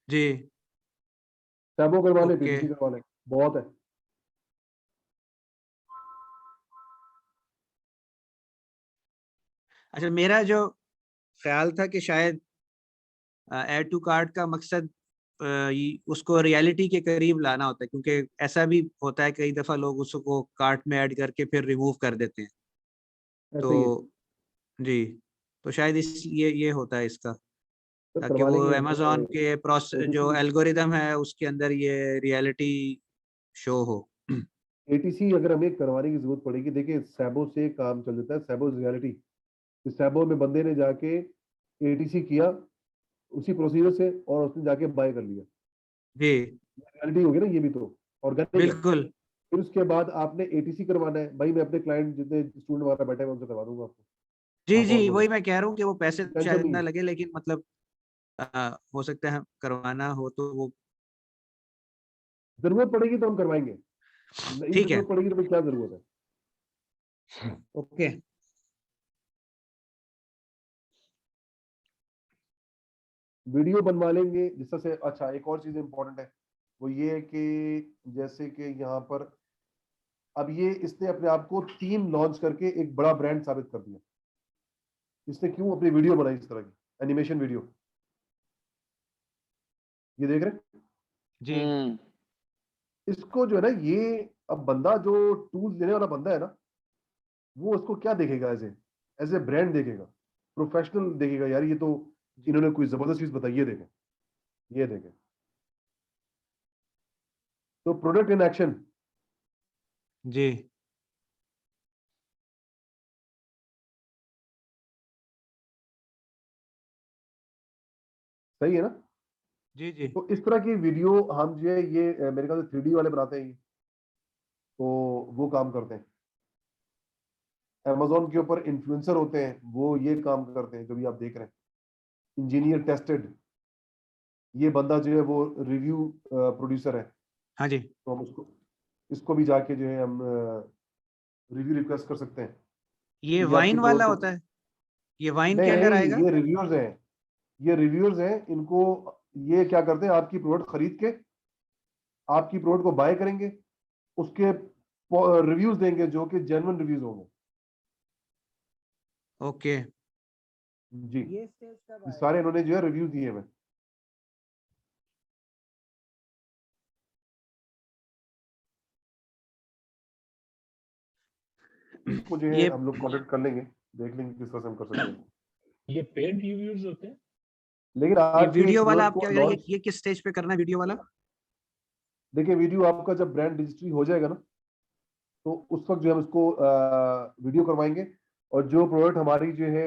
जी टैबो करवा ले, ओके। पीपीसी करवा ले, बहुत है। अच्छा, मेरा जो ख्याल था कि शायद ऐड टू कार्ट का मकसद उसको रियलिटी के करीब लाना होता है, क्योंकि ऐसा भी होता है कई दफा लोग उसको कार्ट में ऐड करके फिर रिमूव कर देते हैं। ऐसे ही है। तो जी, तो शायद इस ये होता है इसका, तो ताकि करवा वो लेंगे अमेजोन के प्रोसेस जो एटीसी। एल्गोरिदम है उसके अंदर ये रियलिटी शो हो। एटीसी अगर हमें करवाने की जरूरत पड़ेगी, देखिए सैबो से काम चल जाता है, सैबो रियलिटी। सैबो में बंदे ने जाके एटीसी किया उसी प्रोसीजर से, और उसने जाके बाय कर लिया। जी रियलिटी होगी ना ये भी, तो ऑर्गेनिक है। बिल्कुल। फिर उसके बाद आपने एटीसी करवाना है, भाई मैं अपने क्लाइंट जितने स्टूडेंट हमारा बैठे हैं मैं उनसे करवा दूंगा आपको। जी आप जी, और बोलो, वही मैं कह रहा हूँ कि वो पैसे टेंशन शायद नहीं ना है। लगे, लेकिन मतलब हो सकता है करवाना हो तो वो। जरूरत पड़ेगी तो हम करवाएंगे, नहीं ठीक है जरूरत पड़ेगी तो फिर क्या जरूरत है। ओके वीडियो बनवा लेंगे जिससे अच्छा एक और चीज इंपॉर्टेंट है वो ये है कि जैसे कि यहाँ पर अब ये इसने अपने आप को 3 लॉन्च करके एक बड़ा ब्रांड साबित कर दिया। इसने क्यों अपनी वीडियो बनाई इस तरह की एनिमेशन वीडियो, ये देख रहे हैं? जी इसको जो है ना ये अब बंदा जो टूल्स लेने वाला बंदा है ना वो उसको क्या देखेगा एज ए ब्रांड देखेगा, प्रोफेशनल देखेगा, यार ये तो इन्होंने कोई जबरदस्त चीज बताई है, देखें ये देखें। तो प्रोडक्ट इन एक्शन, जी सही है ना? जी जी तो इस तरह की वीडियो हम जो है ये मेरे ख्याल से 3D वाले बनाते हैं ये, तो वो काम करते हैं। Amazon के ऊपर इन्फ्लुएंसर होते हैं वो ये काम करते हैं जो भी आप देख रहे हैं। इंजीनियर टेस्टेड, ये बंदा जो है वो रिव्यू प्रोड्यूसर है, हाँ जी तो हम इसको भी जाके जो है हम रिव्यू रिक्वेस्ट कर सकते हैं। ये कि वाइन आपकी वाला प्रोडक्ट होता है, ये वाइन के नहीं अंडर नहीं, आएगा। ये रिव्यूअर्स हैं, ये रिव्यूअर्स हैं। इनको ये क्या करते हैं, आपकी प्रोडक्ट खरीद के आपकी प्रोडक्ट को बाय करेंगे, उसके रिव्यूज देंगे जो कि जेन्युइन रिव्यूज होंगे। ओके जी ये स्टेज कब ये सारे इन्होंने जो है रिव्यू दिए हुए। इसको जो है ये हम लोग कॉन्टेक्ट कर लेंगे, देख लेंगे किस तरह से हम कर सकते हैं। ये पेड रिव्यूज होते हैं? लेकिन ये आज के वीडियो वाला प्रोडक्ट आप को क्या कह रहे हैं, लॉन्च, ये किस स्टेज पे करना है वीडियो वाला? देखिए वीडियो आपका जब ब्रांड रजिस्ट्री हो जाएगा ना तो उस वक्त जो है हम इसको वीडियो करवाएंगे, और जो प्रोडक्ट हमारी जो है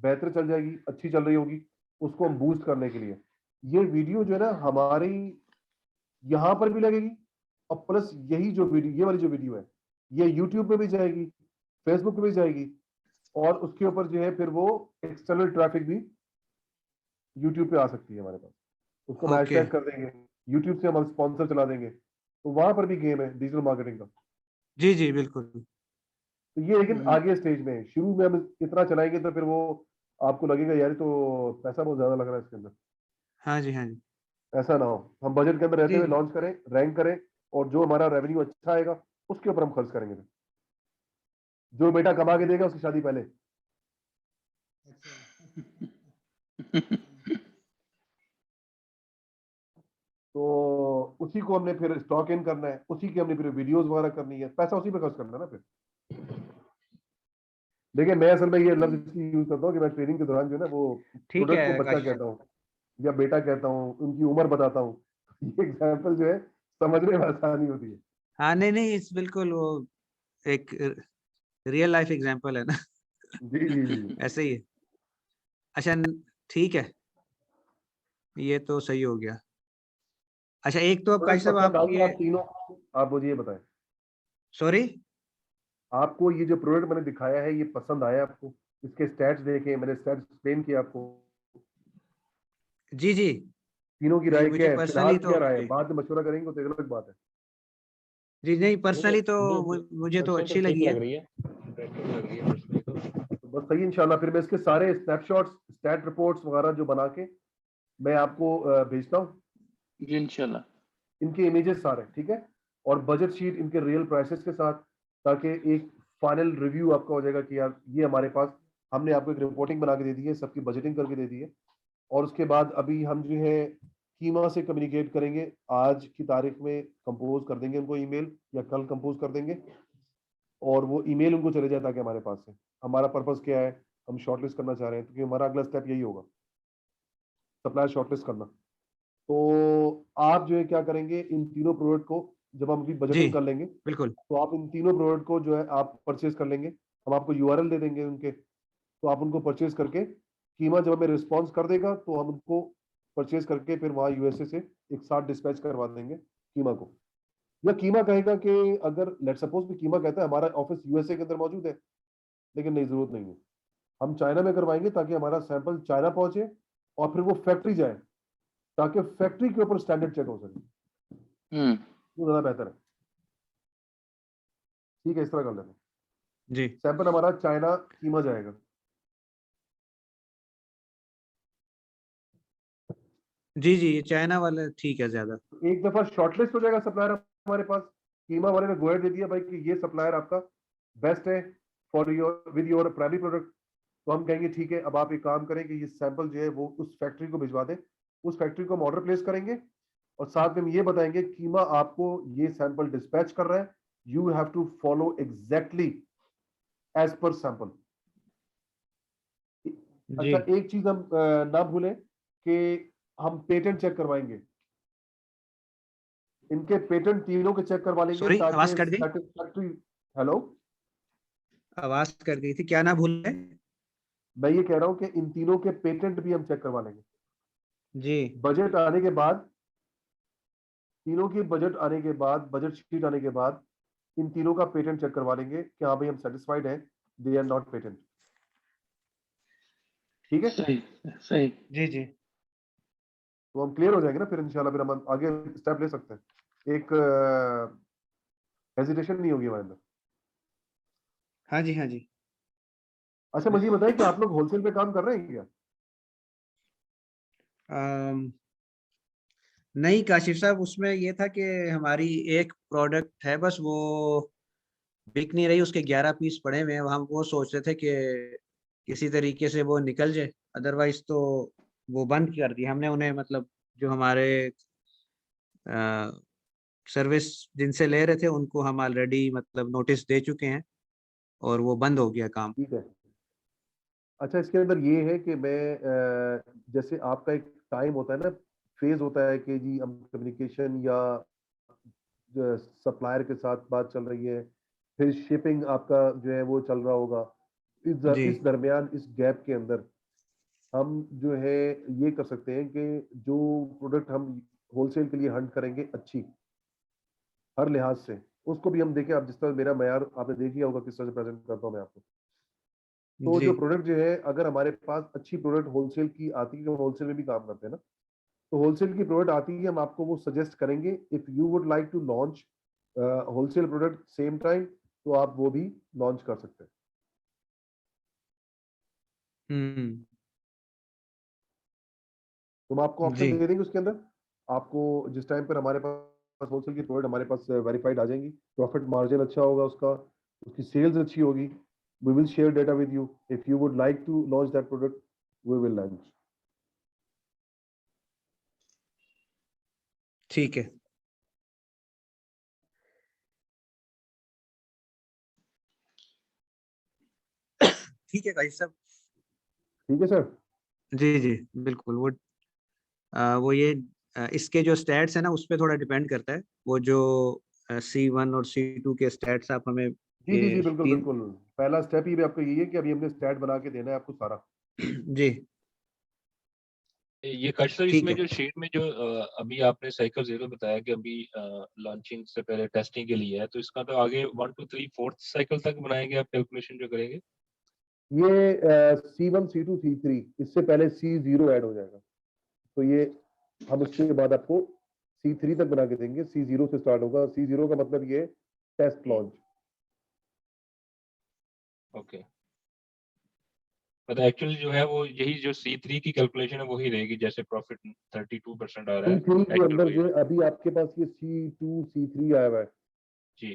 बेहतर चल जाएगी, अच्छी चल रही होगी, उसको हम बूस्ट करने के लिए ये वीडियो जो है ना हमारी यहाँ पर भी लगेगी, और प्लस यही जो वीडियो, ये वाली जो वीडियो है ये यूट्यूब पे भी जाएगी, फेसबुक पे भी जाएगी, और उसके ऊपर जो है फिर वो एक्सटर्नल ट्रैफिक भी यूट्यूब पे आ सकती है हमारे पास। उसको हम ओके हैशटैग कर देंगे, यूट्यूब से हम स्पॉन्सर चला देंगे, तो वहां पर भी गेम है डिजिटल मार्केटिंग का। जी जी बिल्कुल तो ये लेकिन आगे स्टेज में है, शुरू में हम इतना चलाएंगे तो फिर वो आपको लगेगा यार ये तो पैसा बहुत ज्यादा लग रहा है इसके अंदर। हाँ जी हाँ जी ऐसा ना हो, हम बजट के अंदर रहते जी हुए जी लॉन्च करें, रैंक करें, और जो हमारा रेवेन्यू अच्छा आएगा उसके ऊपर हम खर्च करेंगे। जो बेटा कमा के देगा उसकी शादी पहले। तो उसी को हमने फिर स्टॉक इन करना है, उसी की हमने फिर वीडियोस वगैरह करनी है, पैसा उसी पे खर्च करना है ना फिर। देखिए मैं असल में ये लफ्ज इसलिए यूज करता हूँ कि मैं ट्रेनिंग के दौरान जो है ना वो ठीक प्रोडक्ट को है बच्चा आकाश। कहता हूँ या बेटा कहता हूँ, उनकी उम्र बताता हूँ। ये एग्जाम्पल जो है समझने में आसानी होती है। हाँ नहीं नहीं इस बिल्कुल वो एक रियल लाइफ एग्जांपल है ना जी जी जी। ऐसे ही है। अच्छा ठीक है ये तो सही हो गया। अच्छा एक तो अब काश प्रोडक्ट साहब पसंद आप आई ये आप तीनों को, आप मुझे ये बताएं, सॉरी आपको ये जो प्रोडक्ट मैंने दिखाया है ये पसंद आया आपको? इसके स्टैट्स देखे, मैंने स्टैट्स एक्सप्लेन किया आपको, जी जी तीनों की नहीं राय मुझे क्या है, पर्सनली फिलहाल तो क्या राय है, जी बाद में मशवरा करेंगे तो एक अलग बात है। जी नहीं पर्सनली तो मुझे मुझे तो पर्सनली अच्छी ठीक लगी है। लग रही है, इंटरेस्टिंग लग रही है पर्सनली तो। तो बस सही इंशाल्लाह, फिर मैं इसके सारे स्नैपशॉट्स, स्टैट रिपोर्ट्स वगैरह जो बना के मैं आपको भेजता हूँ, जी इंशाल्लाह। इनके इमेजेस सारे, ठीक है, और बजट शीट इनके रियल प्राइसेस के साथ, ताकि एक फाइनल रिव्यू आपका हो जाएगा कि यार ये हमारे पास, हमने आपको एक रिपोर्टिंग बना के दे दी है, सबकी बजटिंग करके दे दी है। और उसके बाद अभी हम जो है कीमा से कम्युनिकेट करेंगे, आज की तारीख में कंपोज कर देंगे उनको ईमेल, या कल कंपोज कर देंगे, और वो ईमेल उनको चले जाए ताकि हमारे पास से। हमारा पर्पस क्या है, हम शॉर्टलिस्ट करना चाह रहे हैं, क्योंकि हमारा अगला स्टेप यही होगा, सप्लायर शॉर्टलिस्ट करना। तो आप जो है क्या करेंगे, इन तीनों प्रोडक्ट को जब हम अभी जी बजटिंग कर लेंगे बिल्कुल तो आप इन तीनों प्रोडक्ट को जो है आप परचेज कर लेंगे, हम आपको यूआरएल दे देंगे उनके, तो आप उनको परचेज करके, कीमा जब हमें रिस्पॉन्स कर देगा तो हम उनको परचेज करके फिर वहां यूएसए से एक साथ डिस्पैच करवा देंगे कीमा को। या कीमा कहेगा कि अगर लेट सपोज कि कीमा कहता है हमारा ऑफिस यूएसए के अंदर मौजूद है, लेकिन नहीं, जरूरत नहीं है, हम चाइना में करवाएंगे ताकि हमारा सैंपल चाइना पहुंचे और फिर वो फैक्ट्री जाए, ताकि फैक्ट्री के ऊपर स्टैंडर्ड चेक हो सके, वो ज्यादा बेहतर है। ठीक है, इस तरह कर लेते हैं। जी सैंपल हमारा चाइना कीमा जाएगा। जी जी, ये चाइना वाला ठीक है ज्यादा। एक दफा शॉर्टलिस्ट हो जाएगा सप्लायर हमारे पास, कीमा वाले ने गोयर दे दिया भाई कि ये सप्लायर आपका बेस्ट है for your with your primary product, तो हम कहेंगे ठीक है, अब आप एक काम करें कि ये सैंपल जो है वो उस फैक्ट्री को भिजवा दें। उस फैक्ट्री को हम ऑर्डर प्लेस करेंगे और साथ में हम ये बताएंगे कीमा आपको ये सैंपल डिस्पैच कर रहा है, you have to follow exactly as per sample. जी अच्छा, एक चीज हम ना भूलें कि हम पेटेंट चेक करवाएंगे, इनके पेटेंट तीनों के चेक करवा लेंगे सॉरी, आवाज ताकि कट गई, सेटिस्फैक्ट्री। हेलो, आवाज कट गई थी, क्या ना भूले। मैं ये कह रहा हूं कि इन तीनों के पेटेंट भी हम चेक करवा लेंगे जी बजट आने के बाद। तीनों की बजट आने के बाद, बजट शीट आने के बाद इन तीनों का पेटेंट चेक करवा लेंगे कि हाँ भाई हम सेटिस्फाइड हैं, दे आर नॉट पेटेंट। ठीक है, सही सही। जी जी तो हम क्लियर हो जाएंगे ना, फिर इंशाल्लाह फिर हम आगे स्टेप ले सकते हैं। एक हेजिटेशन नहीं होगी हमारे अंदर। हाँ जी हाँ जी। अच्छा मुझे ये बताइए कि आप लोग होलसेल पे काम कर रहे हैं क्या? अम, नहीं काशिफ साहब, उसमें ये था कि हमारी एक प्रोडक्ट है बस, वो बिक नहीं रही, उसके 11 पीस पड़े हुए हैं, हम वो सोच रहे थे कि किसी तरीके से वो निकल जाए, अदरवाइज तो वो बंद कर दी हमने उन्हें, मतलब जो हमारे सर्विस जिनसे ले रहे थे उनको हम ऑलरेडी मतलब नोटिस दे चुके हैं और वो बंद हो गया काम। ठीक है। अच्छा, इसके अंदर ये है कि मैं जैसे आपका एक टाइम होता है ना, फेज होता है कि जी हम कम्युनिकेशन या सप्लायर के साथ बात चल रही है, फिर शिपिंग आपका जो है वो चल रहा होगा। जी इस दरमियान, इस गैप के अंदर हम जो है ये कर सकते हैं कि जो प्रोडक्ट हम होलसेल के लिए हंट करेंगे अच्छी हर लिहाज से, उसको भी हम देखें। आप जिस तरह मेरा मैार आपने देख लिया होगा किस तरह से प्रेजेंट करता हूँ मैं आपको। तो जी जो प्रोडक्ट जो है, अगर हमारे पास अच्छी प्रोडक्ट होलसेल की आती है, हम होलसेल में भी काम करते हैं ना, तो होलसेल की प्रोडक्ट आती है, हम आपको वो सजेस्ट करेंगे। If you would like to launch wholesale product same time, तो आप वो भी लॉन्च कर सकते हैं। हम्म तो हम आपको जी ऑप्शन दे देंगे उसके अंदर। आपको जिस टाइम पर हमारे पास होलसेल की प्रोडक्ट हमारे पास वेरीफाइड आ जाएंगी, प्रॉफिट मार्जिन अच्छा होगा उसका, उसकी सेल्स अच्छी होगी, we will share data with you. If you would like to launch that product, we will launch. ठीक है। ठीक है काशिफ साहब। ठीक है सर। जी जी बिल्कुल, वो ये इसके जो स्टैट्स है ना उस पे थोड़ा डिपेंड करता है, वो जो C1 और C2 के स्टैट्स आप हमें जी जी जी, ये बिल्कुल तीन। बिल्कुल। पहला स्टेप ही भी आपका यही है कि अभी हमने स्टैट बना के देना है आपको सारा। जी ये कस्टमर ठीक इसमें है। जो शीट में जो अभी आपने साइकिल 0 बताया कि अभी लॉन्चिंग से पहले टेस्टिंग के लिए है, तो इसका तो आगे 1 2 3 4th साइकिल तक बनाएंगे आप कैलकुलेशन जो करेंगे? ये C1 C2 C3, इससे पहले C0 ऐड हो जाएगा, तो ये हम उसके बाद आपको C3 तक बना के देंगे। C0 से स्टार्ट होगा। C0 का मतलब ये टेस्ट लॉन्च। ओके, मतलब एक्चुअली जो है वो यही जो C3 की कैलकुलेशन है वही रहेगी, जैसे प्रॉफिट 32% आ रहा है, C3 के एक्चुअल अंदर वही जो है। है अभी आपके पास ये C2 C3 आया हुआ है, जी।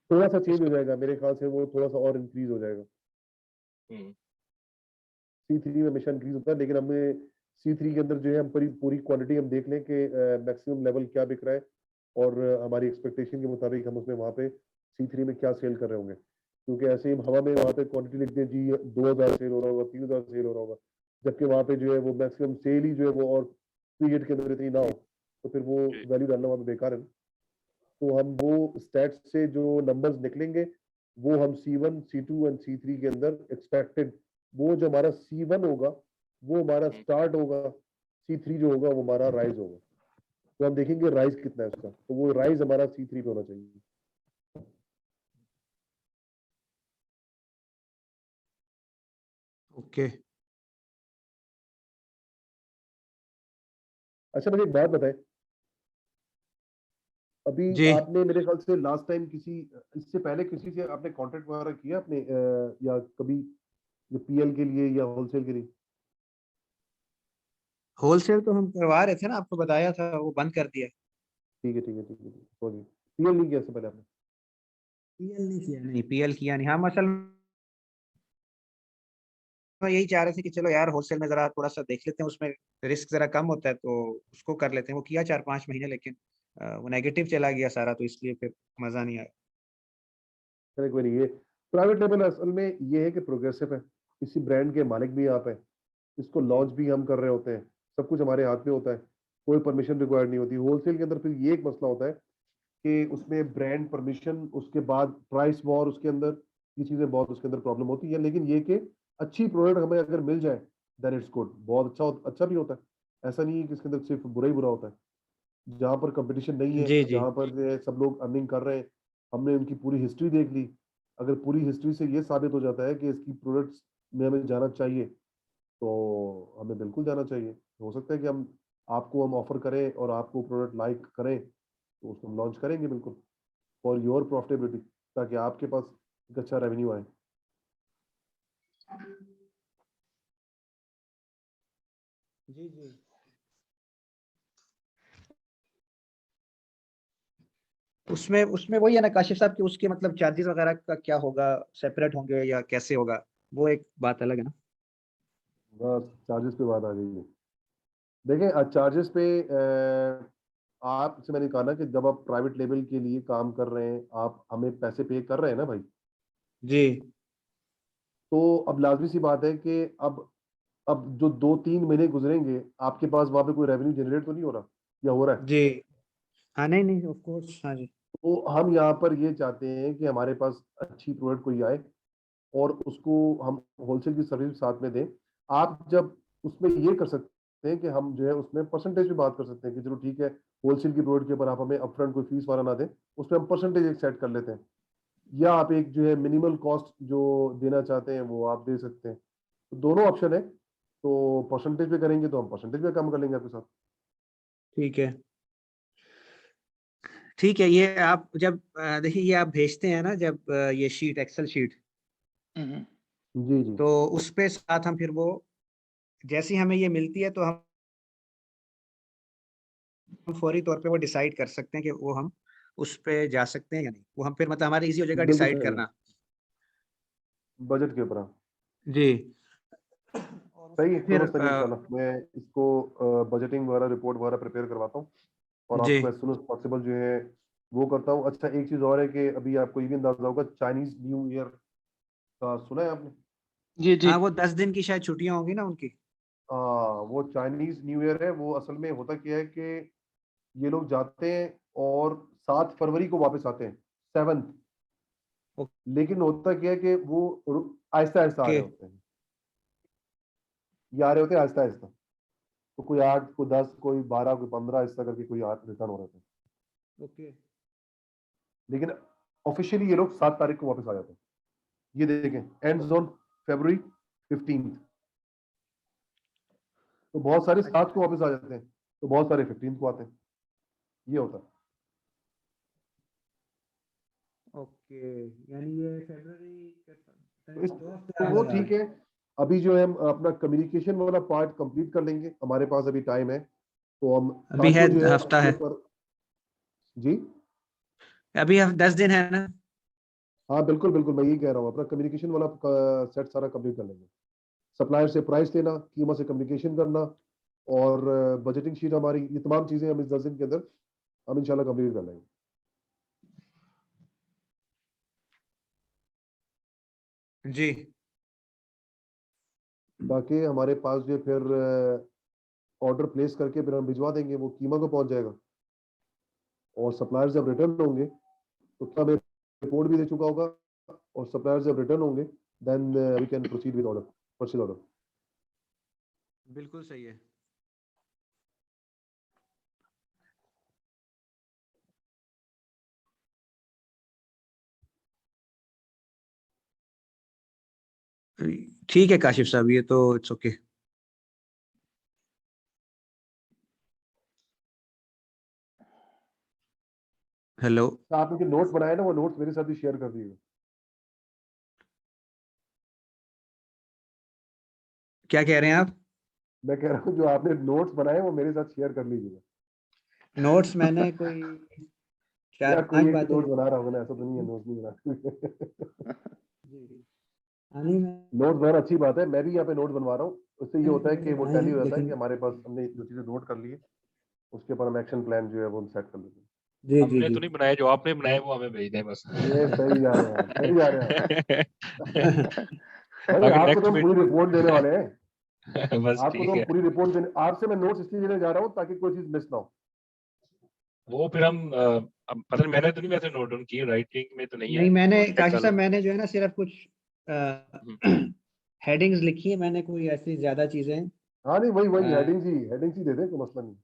थोड़ा सा चेंज हो इसको जाएगा मेरे ख्याल से, वो थोड़ा सा और इंक्रीज हो जाएगा। हम्म C3 में हमेशा इंक्रीज होता है, लेकिन हमें C3 के अंदर जो है हम पूरी पूरी क्वांटिटी हम देख लें कि मैक्सिमम लेवल क्या बिक रहा है, और हमारी एक्सपेक्टेशन के मुताबिक हम उसमें वहाँ पे C3 में क्या सेल कर रहे होंगे। क्योंकि ऐसे ही हम हवा में वहाँ पे क्वांटिटी लिख दें जी 2000 सेल हो रहा होगा, 3000 सेल हो रहा होगा, जबकि वहाँ पे जो है वो मैक्सिमम सेल ही जो है वो और पीरियड के अंदर इतनी ना हो, तो फिर वो जी। वैल्यू डालना वहाँ पे बेकार है ना। तो हम वो स्टैट्स से जो नंबर्स निकलेंगे, वो हम C1 C2 एंड C3 के अंदर एक्सपेक्टेड, वो जो हमारा C1 होगा वो हमारा हम्म, स्टार्ट होगा, C3 जो होगा वो हमारा राइज होगा। तो हम देखेंगे राइज कितना है उसका, तो वो राइज हमारा C3 पे होना चाहिए। ओके। अच्छा मुझे एक बात बताएं, अभी जी आपने मेरे ख्याल से लास्ट टाइम किसी, इससे पहले किसी से आपने कांटेक्ट वगैरह किया आपने या कभी पीएल के लिए या होलसेल के लिए? होलसेल तो हम करवा रहे थे ना, आपको बताया था, वो बंद कर दिया। ठीक है ठीक है ठीक है, सॉरी, पीएल नहीं किया इससे पहले आपने? पीएल नहीं किया, नहीं पीएल किया नहीं। हम असल में यही चाह रहे थे कि चलो यार होलसेल में जरा थोड़ा सा देख लेते हैं, उसमें रिस्क जरा कम होता है तो उसको कर लेते हैं। वो किया 4-5 महीने, लेकिन वो नेगेटिव चला गया सारा, तो इसलिए फिर मजा नहीं आया। चलिए कोई नहीं, ये प्राइवेट लेबल असल में ये है कि प्रोग्रेसिव है, इसी ब्रांड के मालिक भी आप हैं, इसको लॉन्च भी हम कर रहे होते हैं, सब कुछ हमारे हाथ में होता है, कोई परमिशन रिक्वायर्ड नहीं होती। होलसेल के अंदर फिर ये एक मसला होता है कि उसमें ब्रांड परमिशन, उसके बाद प्राइस वॉर, उसके अंदर ये चीजें बहुत उसके अंदर प्रॉब्लम होती है। लेकिन ये कि अच्छी प्रोडक्ट हमें अगर मिल जाए देन इट्स गुड, बहुत अच्छा भी होता है। ऐसा नहीं है कि इसके अंदर सिर्फ बुरा ही बुरा होता है। जहाँ पर कंपटीशन नहीं है, जी जी जहाँ पर जो है सब लोग अर्निंग कर रहे हैं, हमने उनकी पूरी हिस्ट्री देख ली, अगर पूरी हिस्ट्री से ये साबित हो जाता है कि इसकी प्रोडक्ट्स में हमें जाना चाहिए तो हमें बिल्कुल जाना चाहिए। हो सकता है कि हम ऑफर करें और आपको प्रोडक्ट लाइक करें तो उसको हम लॉन्च करेंगे बिल्कुल, फॉर योर प्रॉफिटेबिलिटी, ताकि आपके पास एक अच्छा रेवेन्यू आए। जी जी। उसमें उसमें वही है ना काशिफ साहब, कि उसके मतलब चार्जेस वगैरह का क्या होगा, सेपरेट होंगे या कैसे होगा, वो एक बात अलग है ना। बस चार्जेस पे बात आ गई है। देखें चार्जेस पे आपसे मैंने कहा ना कि जब आप प्राइवेट लेवल के लिए काम कर रहे हैं, आप हमें पैसे पे कर रहे हैं ना भाई, जी तो अब लाजमी सी बात है कि अब जो 2-3 महीने गुजरेंगे, आपके पास वहां पे कोई रेवेन्यू जनरेट तो नहीं हो रहा, या हो रहा है? जी। हाँ नहीं नहीं, ऑफ कोर्स, हाँ जी। तो हम यहाँ पर ये चाहते हैं कि हमारे पास अच्छी प्रोडक्ट कोई आए और उसको हम होलसेल की सर्विस साथ में दें। आप जब उसमें ये कर सकते हैं कि हम जो है उसमें परसेंटेज भी बात कर सकते हैं कि चलो ठीक है, होलसेल की प्रोडक्ट के ऊपर आप हमें अपफ्रंट कोई फीस वाला ना दें, उसमें हम परसेंटेज एक सेट कर लेते हैं, या आप एक जो है मिनिमल कॉस्ट जो देना चाहते हैं वो आप दे सकते हैं। तो दोनों ऑप्शन है, तो परसेंटेज पे करेंगे तो हम परसेंटेज पे काम कर लेंगे आपके साथ। ठीक है ठीक है। ये आप जब देखिए, ये आप भेजते हैं ना जब ये शीट, एक्सेल शीट, हम्म। जी जी तो उस पे साथ हम फिर वो, जैसी हमें ये मिलती है तो हम फौरी तौर पे वो डिसाइड कर सकते हैं कि वो हम उस पे जा सकते हैं या नहीं। वो हम फिर मतलब हमारे इजी हो जाएगा बिल्कुल डिसाइड सही है, करना। बजट के ऊपर हाँ। जी। और सही है, उसमें फिर दुरुस्त है इंशाल्लाह। मैं इसको बजटिंग वगैरह रिपोर्ट वगैरह प्रिपेयर करवाता हूँ और जी आपको एज सुन एज पॉसिबल जो है वो करता हूँ। अच्छा एक चीज़ और है कि अभी आपको ये भी अंदाजा होगा, चाइनीज न्यू ईयर का सुना है आपने? जी जी। हाँ, वो 10 दिन की शायद छुट्टियां होंगी ना उनकी। वो चाइनीज न्यू ईयर है, वो असल में होता क्या है कि ये लोग जाते हैं और 7 फरवरी को वापस आते हैं, 7th। लेकिन होता क्या है कि वो आहिस्ता आहिस्ता आ ओके रहे होते हैं, ये आ रहे होते हैं आहिस्ता आहिस्ता। तो कोई 8, कोई 10, कोई 12, कोई 15 ऐसा करके कोई रिटर्न हो रहे थे। ओके। लेकिन ऑफिशियली ये लोग 7 तारीख को वापस आ जाते हैं। ये देखें, एंड जोन February 15th। तो बहुत सारे 7 को वापस आ जाते हैं, तो बहुत सारे 15th को आते हैं, ये होता है। ओके, यानी ये फरवरी तो दो हफ्ते तो लग वो रहा ठीक है। है। अभी जो है हम अपना कम्युनिकेशन वाला पार्ट कंप्लीट कर लेंगे, हमारे पास अभी टाइम है, तो हम अभी कल है को जो है हफ्ता इसके है, ऊपर। जी अभी 10 दिन है ना। हाँ बिल्कुल बिल्कुल, मैं यही कह रहा हूँ, अपना कम्युनिकेशन वाला सेट सारा कंप्लीट कर लेंगे। सप्लायर से प्राइस लेना, कीमत से कम्युनिकेशन करना, और बजटिंग शीट हमारी, ये तमाम चीजें हम इस 10 दिन के अंदर हम इंशाल्लाह कंप्लीट कर लेंगे। जी ताकि हमारे पास जो फिर ऑर्डर प्लेस करके फिर हम भिजवा देंगे, वो कीमा को पहुंच जाएगा। और सप्लायर जब रिटर्न होंगे तो तब रिपोर्ट भी दे चुका होगा, और सप्लायर जब रिटर्न होंगे then we can proceed with order, purchase order. बिल्कुल सही है। ठीक है काशिफ साहब, ये तो इट्स ओके। हेलो, तो आपने जो नोट्स बनाए ना वो नोट्स मेरे साथ भी शेयर कर दिएगा। क्या कह रहे हैं आप? मैं कह रहा हूँ जो आपने नोट्स बनाए वो मेरे साथ शेयर कर लीजिएगा। नोट्स मैंने कोई या 4-5 कोई एक बातें नोट लिखी। बना रहा होगा ना, ऐसा तो नहीं है नोट्स नहीं बना। जी, नहीं मैं नोट्स बनाना अच्छी बात है, मैं भी यहाँ पे नोट्स बनवा रहा हूँ। उससे ये होता है कि वो बनाए टैली हैं, हो जाता है लेकिन कि हमारे पास हमने जो चीजें नोट कर ली है उसके ऊपर हम एक्शन प्लान जो है वो हम सेट कर लेते हैं। जी जी हमने जी। तो नहीं बनाए, जो आपने बनाए वो हमें भेज दें बस। ये सही जा रहे हैं, सही जा रहे हैं भाई। अगर आपको तो नेक्स्ट हम पूरी रिपोर्ट देने वाले हैं। बस आपको तो ठीक हम है, पूरी रिपोर्ट देने, आपसे मैं नोट्स इसलिए लेने जा रहा हूँ ताकि कोई चीज मिस ना हो। वो फिर हम अब पता नहीं, मैंने तो नहीं वैसे नोट डाउन किए, राइटिंग में तो नहीं है, नहीं मैंने वो चेक काशिफ कर साहब, लें। मैंने जो है ना सिर्फ कुछ हेडिंग्स लिखी है, मैंने कोई ऐसी ज्यादा चीजें हाँ नहीं, वही वही अ, हेडिंग्स ही दे दें, कोई मसला नहीं।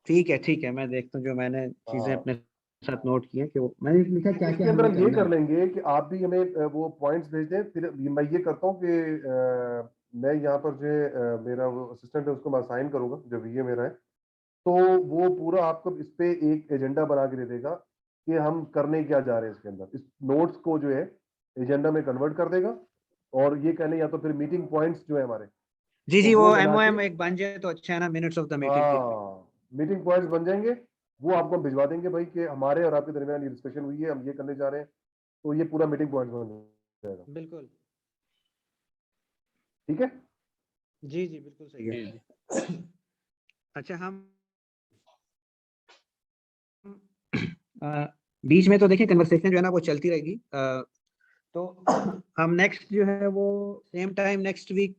ठीक है, मैं देखता हूँ जो मैंने चीजें हाँ, अपने साथ नोट की हैं कि वो मैंने लिखा क्या इसके क्या अंदर हमें हम ये करना कर है। लेंगे कि आप भी हमें वो पॉइंट्स भेज दें, फिर मैं ये करता हूँ कि मैं यहाँ पर जो मेरा वो असिस्टेंट है उसको मैं असाइन करूंगा, जो वीए मेरा है, तो वो पूरा आपको इस पे एक एजेंडा बना के दे देगा कि हम करने क्या जा रहे हैं इसके अंदर। इस नोट्स को जो है एजेंडा में कन्वर्ट कर देगा, और ये कहने या तो फिर मीटिंग पॉइंट्स जो है हमारे, जी तो जी, वो वो बना के, एमओएम एक बन जाए तो अच्छा है ना, मिनट्स ऑफ द मीटिंग के। हाँ मीटिंग पॉइंट्स बन जाएंगे। वो आपको हम भिजवा देंगे भाई कि हमारे और आपके दरमियान ये डिस्कशन हुई है, हम ये करने जा रहे हैं, तो ये पूरा मीटिंग पॉइंट बन जाएगा। बिल्कुल। ठीक है। जी जी, बिल्कुल सही जी है। जी। अच्छा, हम अ, बीच में तो देखिए कन्वर्सेशन जो है ना वो चलती रहेगी, तो हम नेक्स्ट जो है वो सेम टाइम नेक्स्ट वीक,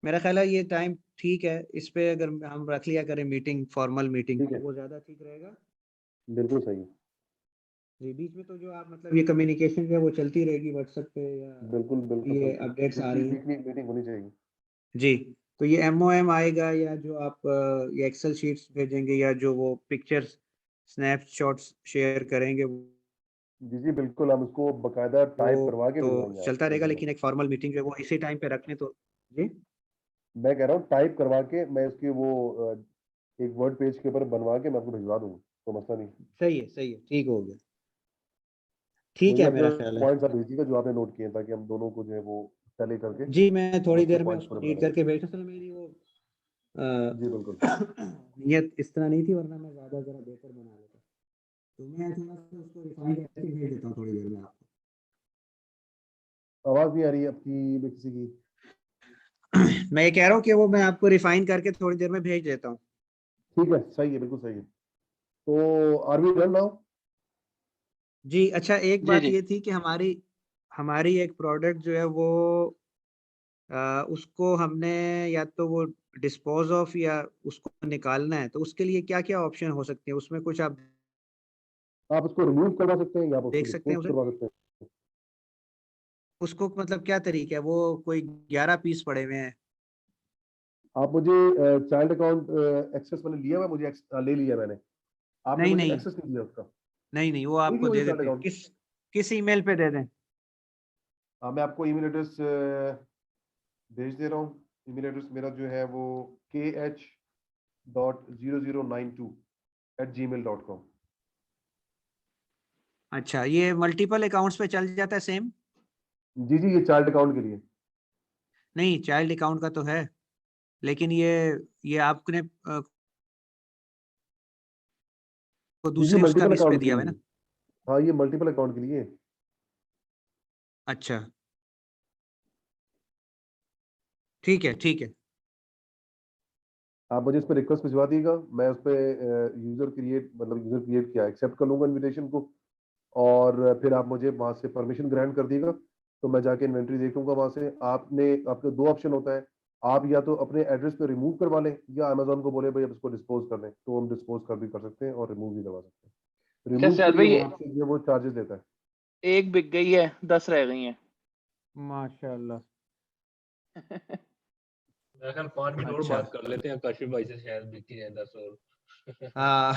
मेरा ख्याल है ये टाइम ठीक है, इस पे अगर हम रख लिया करें मीटिंग, फॉर्मल मीटिंग, ठीक तो है, वो ज्यादा ठीक रहेगा। बिल्कुल सही है। जी, बीच में तो जो आप मतलब ये कम्युनिकेशन जो है वो चलती रहेगी व्हाट्सएप पे, या बिल्कुल बिल्कुल ये बिल्कुल, अपडेट्स आ वीकली रही हैं। वीकली मीटिंग होनी चाहिए। जी, तो ये एमओएम आएगा, या जो आप ये एक्सेल शीट्स भेजेंगे, या जो वो पिक्चर्स स्नैपशॉट्स शेयर करेंगे, जी जी बिल्कुल, हम उसको बकायदा वो टाइप करवा के तो भिजवाएंगे चलता आपको रहेगा, email लेकिन में। एक फॉर्मल मीटिंग जो है वो इसी टाइम पे रखने तो। जी, मैं कह रहा हूँ टाइप करवा के मैं उसकी वो एक वर्ड पेज के ऊपर बनवा के मैं आपको भिजवा दूंगा, तो मसला नहीं। सही है, ठीक हो गया। ठीक मुझे है, अपने मेरा ख्याल है। पॉइंट्स आप भेजिएगा जो आपने नोट किए, ताकि हम दोनों को जो है वो टैली करके जी, मैं हम थोड़ी उसके देर में पॉइंट्स उसको पूरे रीड बना लें। करके भेजता, चलो मेरी वो जी बिल्कुल। नियत इस तरह नहीं थी, वरना मैं ज्यादा जरा बेहतर बना लेता। तो मैं थोड़ा सा उसको रिफाइन करके भेज देता हूँ थोड़ी देर में आपको। आवाज नहीं आ रही है आपकी भी किसी की। मैं ये कह रहा हूँ कि वो मैं आपको रिफाइन करके थोड़ी देर में भेज देता हूँ। ठीक है, सही है, बिल्कुल सही है। तो आर वी डन नाउ? जी, अच्छा, एक जी बात जी। ये थी कि हमारी हमारी एक प्रोडक्ट जो है वो उसको हमने या तो वो डिस्पोज ऑफ या उसको निकालना है, तो उसके लिए क्या क्या ऑप्शन हो सकते हैं, उसमें कुछ आप आप उसको रिमूव करवा सकते हैं या आप उसको देख सकते हैं डिस्पोज उसे? करवा सकते हैं। उसको मतलब क्या तरीका है, वो कोई 11 पीस पड़े हुए हैं। आप मुझे चाइल्ड अकाउंट एक्सेस मैंने लिया हुआ है, मुझे ले लिया मैंने। आपने नहीं मुझे नहीं एक्सेस नहीं दिया उसका। नहीं, वो नहीं आपको दिया मुझे दे चाइल्ड देते हैं, अकाउंट। किस किस ईमेल पे दे दें? हाँ, मैं आपको ईमेल एड्रेस भेज दे रहा हूँ। ईमेल एड्रेस मेरा जो है वो kh.0092@gmail.com। अच्छा, ये मल्टीपल अकाउंट्स पे चल जाता है सेम? जी जी, ये चाइल्ड अकाउंट के लिए। नहीं, चाइल्ड अकाउंट का तो है, लेकिन ये आपने को जी जी, दूसरे उसका मल्टीपल भी इस पे अकाउंट के दिया हुआ है लिए। ना? हाँ, ये मल्टीपल अकाउंट के लिए। अच्छा, ठीक है। आप मुझे इस पर रिक्वेस्ट भिजवा दीजिएगा, मैं उस पर यूजर क्रिएट किया, एक्सेप्ट कर लूंगा इनविटेशन को, और फिर आप मुझे वहां से परमिशन ग्रांट कर दीजिएगा, तो मैं जाके इन्वेंट्री देख लूंगा वहां से। आपके दो ऑप्शन होता है, आप या तो अपने एड्रेस पे रिमूव करवा लें, या अमेजोन को बोले भाई अब इसको डिस्पोज कर लें, तो हम डिस्पोज कर सकते हैं और रिमूव भी करवा सकते हैं। अच्छा रिमूव के सैद लिए भाई, वो आपसे जो है वो चार्जेस लेता है। एक बिक गई है, 10 रह गई हैं। माशाल्लाह। मेरे ख्याल 5 मिनट और अच्छा, बात कर लेते हैं, काशिफ भाई से शायद बिकती है 10 और। हाँ।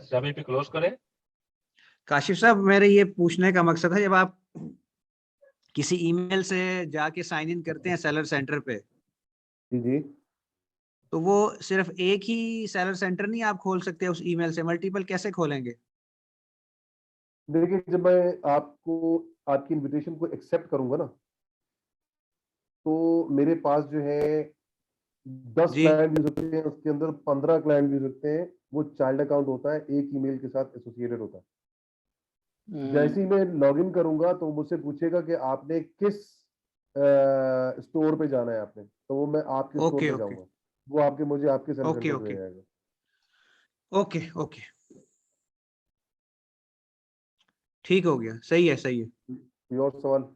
सभी पे क्लोज करें। काशिफ साहब, मेरे ये पूछने का मकसद है, जब आप किसी ईमेल से जाके साइन इन करते हैं सेलर सेंटर पे, जी जी। तो वो सिर्फ एक ही सेलर सेंटर नहीं आप खोल सकते उस ईमेल से, मल्टीपल कैसे खोलेंगे? देखिए जब मैं आपको आपकी इनविटेशन को एक्सेप्ट करूंगा ना, तो मेरे पास जो है 10 जी क्लाइंट भी हो सकते हैं, उसके अंदर 15 क्लाइंट भी हो सकते हैं। वो चाइल्ड अकाउंट होता है, एक ईमेल के साथ एसोसिएटेड होता है। जैसे ही मैं लॉगिन करूंगा तो मुझसे पूछेगा कि आपने किस स्टोर पे जाना है आपने, तो वो मैं आपके स्टोर ओके पे ओके जाऊंगा, वो आपके मुझे आपके सेल ओके सेंटर पे ले ओके जाएगा। ओके ओके, ठीक हो गया, सही है सही है। कोई और सवाल?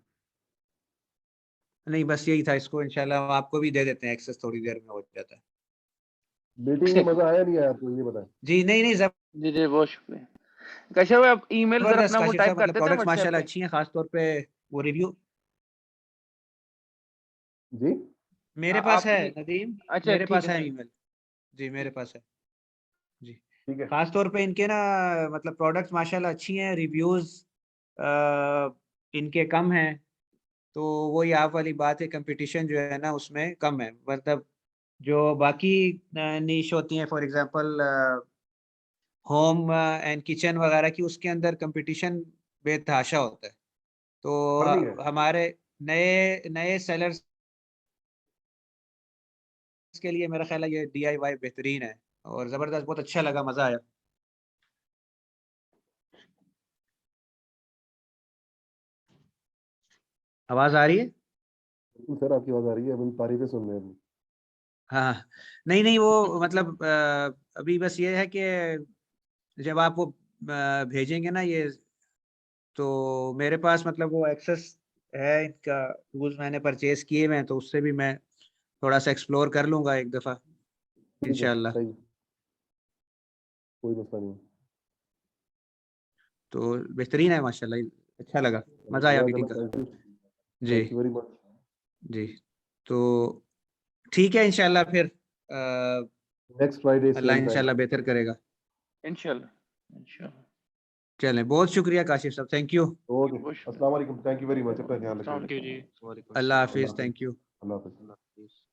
नहीं बस यही था, इसको इंशाल्लाह हम आपको भी दे देते हैं एक्सेस, थोड़ी देर में हो जाता है। मीटिंग में मजा आया नहीं आया आपको, ये बताएं। जी नहीं नहीं, जी जी बहुत शुक्रिया। काशिफ भाई आप ईमेल जरा जबरदस्त अपना वो काशिफ टाइप साहब, कर मतलब देते हैं प्रोडक्ट्स व्हाट्सएप माशाल्लाह पे। अच्छी हैं, खासतौर पे वो रिव्यू जी मेरे पास है आपकी नदीम, अच्छा मेरे ठीक पास है है ठीक। ईमेल। जी मेरे पास है जी। ठीक है। खास तौर पे इनके ना मतलब प्रोडक्ट्स माशाल्लाह अच्छी हैं, रिव्यूज इनके कम हैं, तो वही आप वाली बात है, कंपटीशन जो है ना उसमें कम है। मतलब जो बाकी नीश होती हैं, for example home and kitchen वगैरह की, उसके अंदर कंपटीशन बेतहाशा होता है। तो अर्निंग है। हमारे नए नए सेलर्स के लिए मेरा ख्याल है ये DIY बेहतरीन है और जबरदस्त, बहुत अच्छा लगा, मजा आया। आवाज आ रही है? बिल्कुल सर, आपकी आवाज आ रही है, अभी तारीफें सुन रहे हैं अभी। हाँ नहीं नहीं, वो मतलब अभी बस ये है कि जब आप वो भेजेंगे ना ये, तो मेरे पास मतलब वो एक्सेस है, इनका टूल्स मैंने परचेज किए हुए हैं, तो उससे भी मैं थोड़ा सा एक्सप्लोर कर लूंगा एक दफा ठीक है, इंशाल्लाह। सही, कोई मसला नहीं। तो बेहतरीन है माशाल्लाह, अच्छा लगा, मजा आया मीटिंग का। थैंक यू, जी थैंक यू वेरी मच। जी। तो ठीक है इंशाल्लाह फिर नेक्स्ट फ्राइडे अल्लाह सेम टाइम। इंशाल्लाह बेहतर करेगा। इंशाल्लाह इंशाल्लाह। चलें, बहुत शुक्रिया काशिफ साहब, थैंक यू। ओके, बहुत शुक्रिया। अस्सलाम वालेकुम, थैंक यू वेरी मच, अपना ख्याल अस्सलाम रखिएगा। थैंक यू वालेकुम। जी, वालेकुम अल्लाह अस्सलाम। अल्लाह हाफिज, हाफिज़। Thank you. अल्लाह हाफिज़। अल्लाह हाफिज़।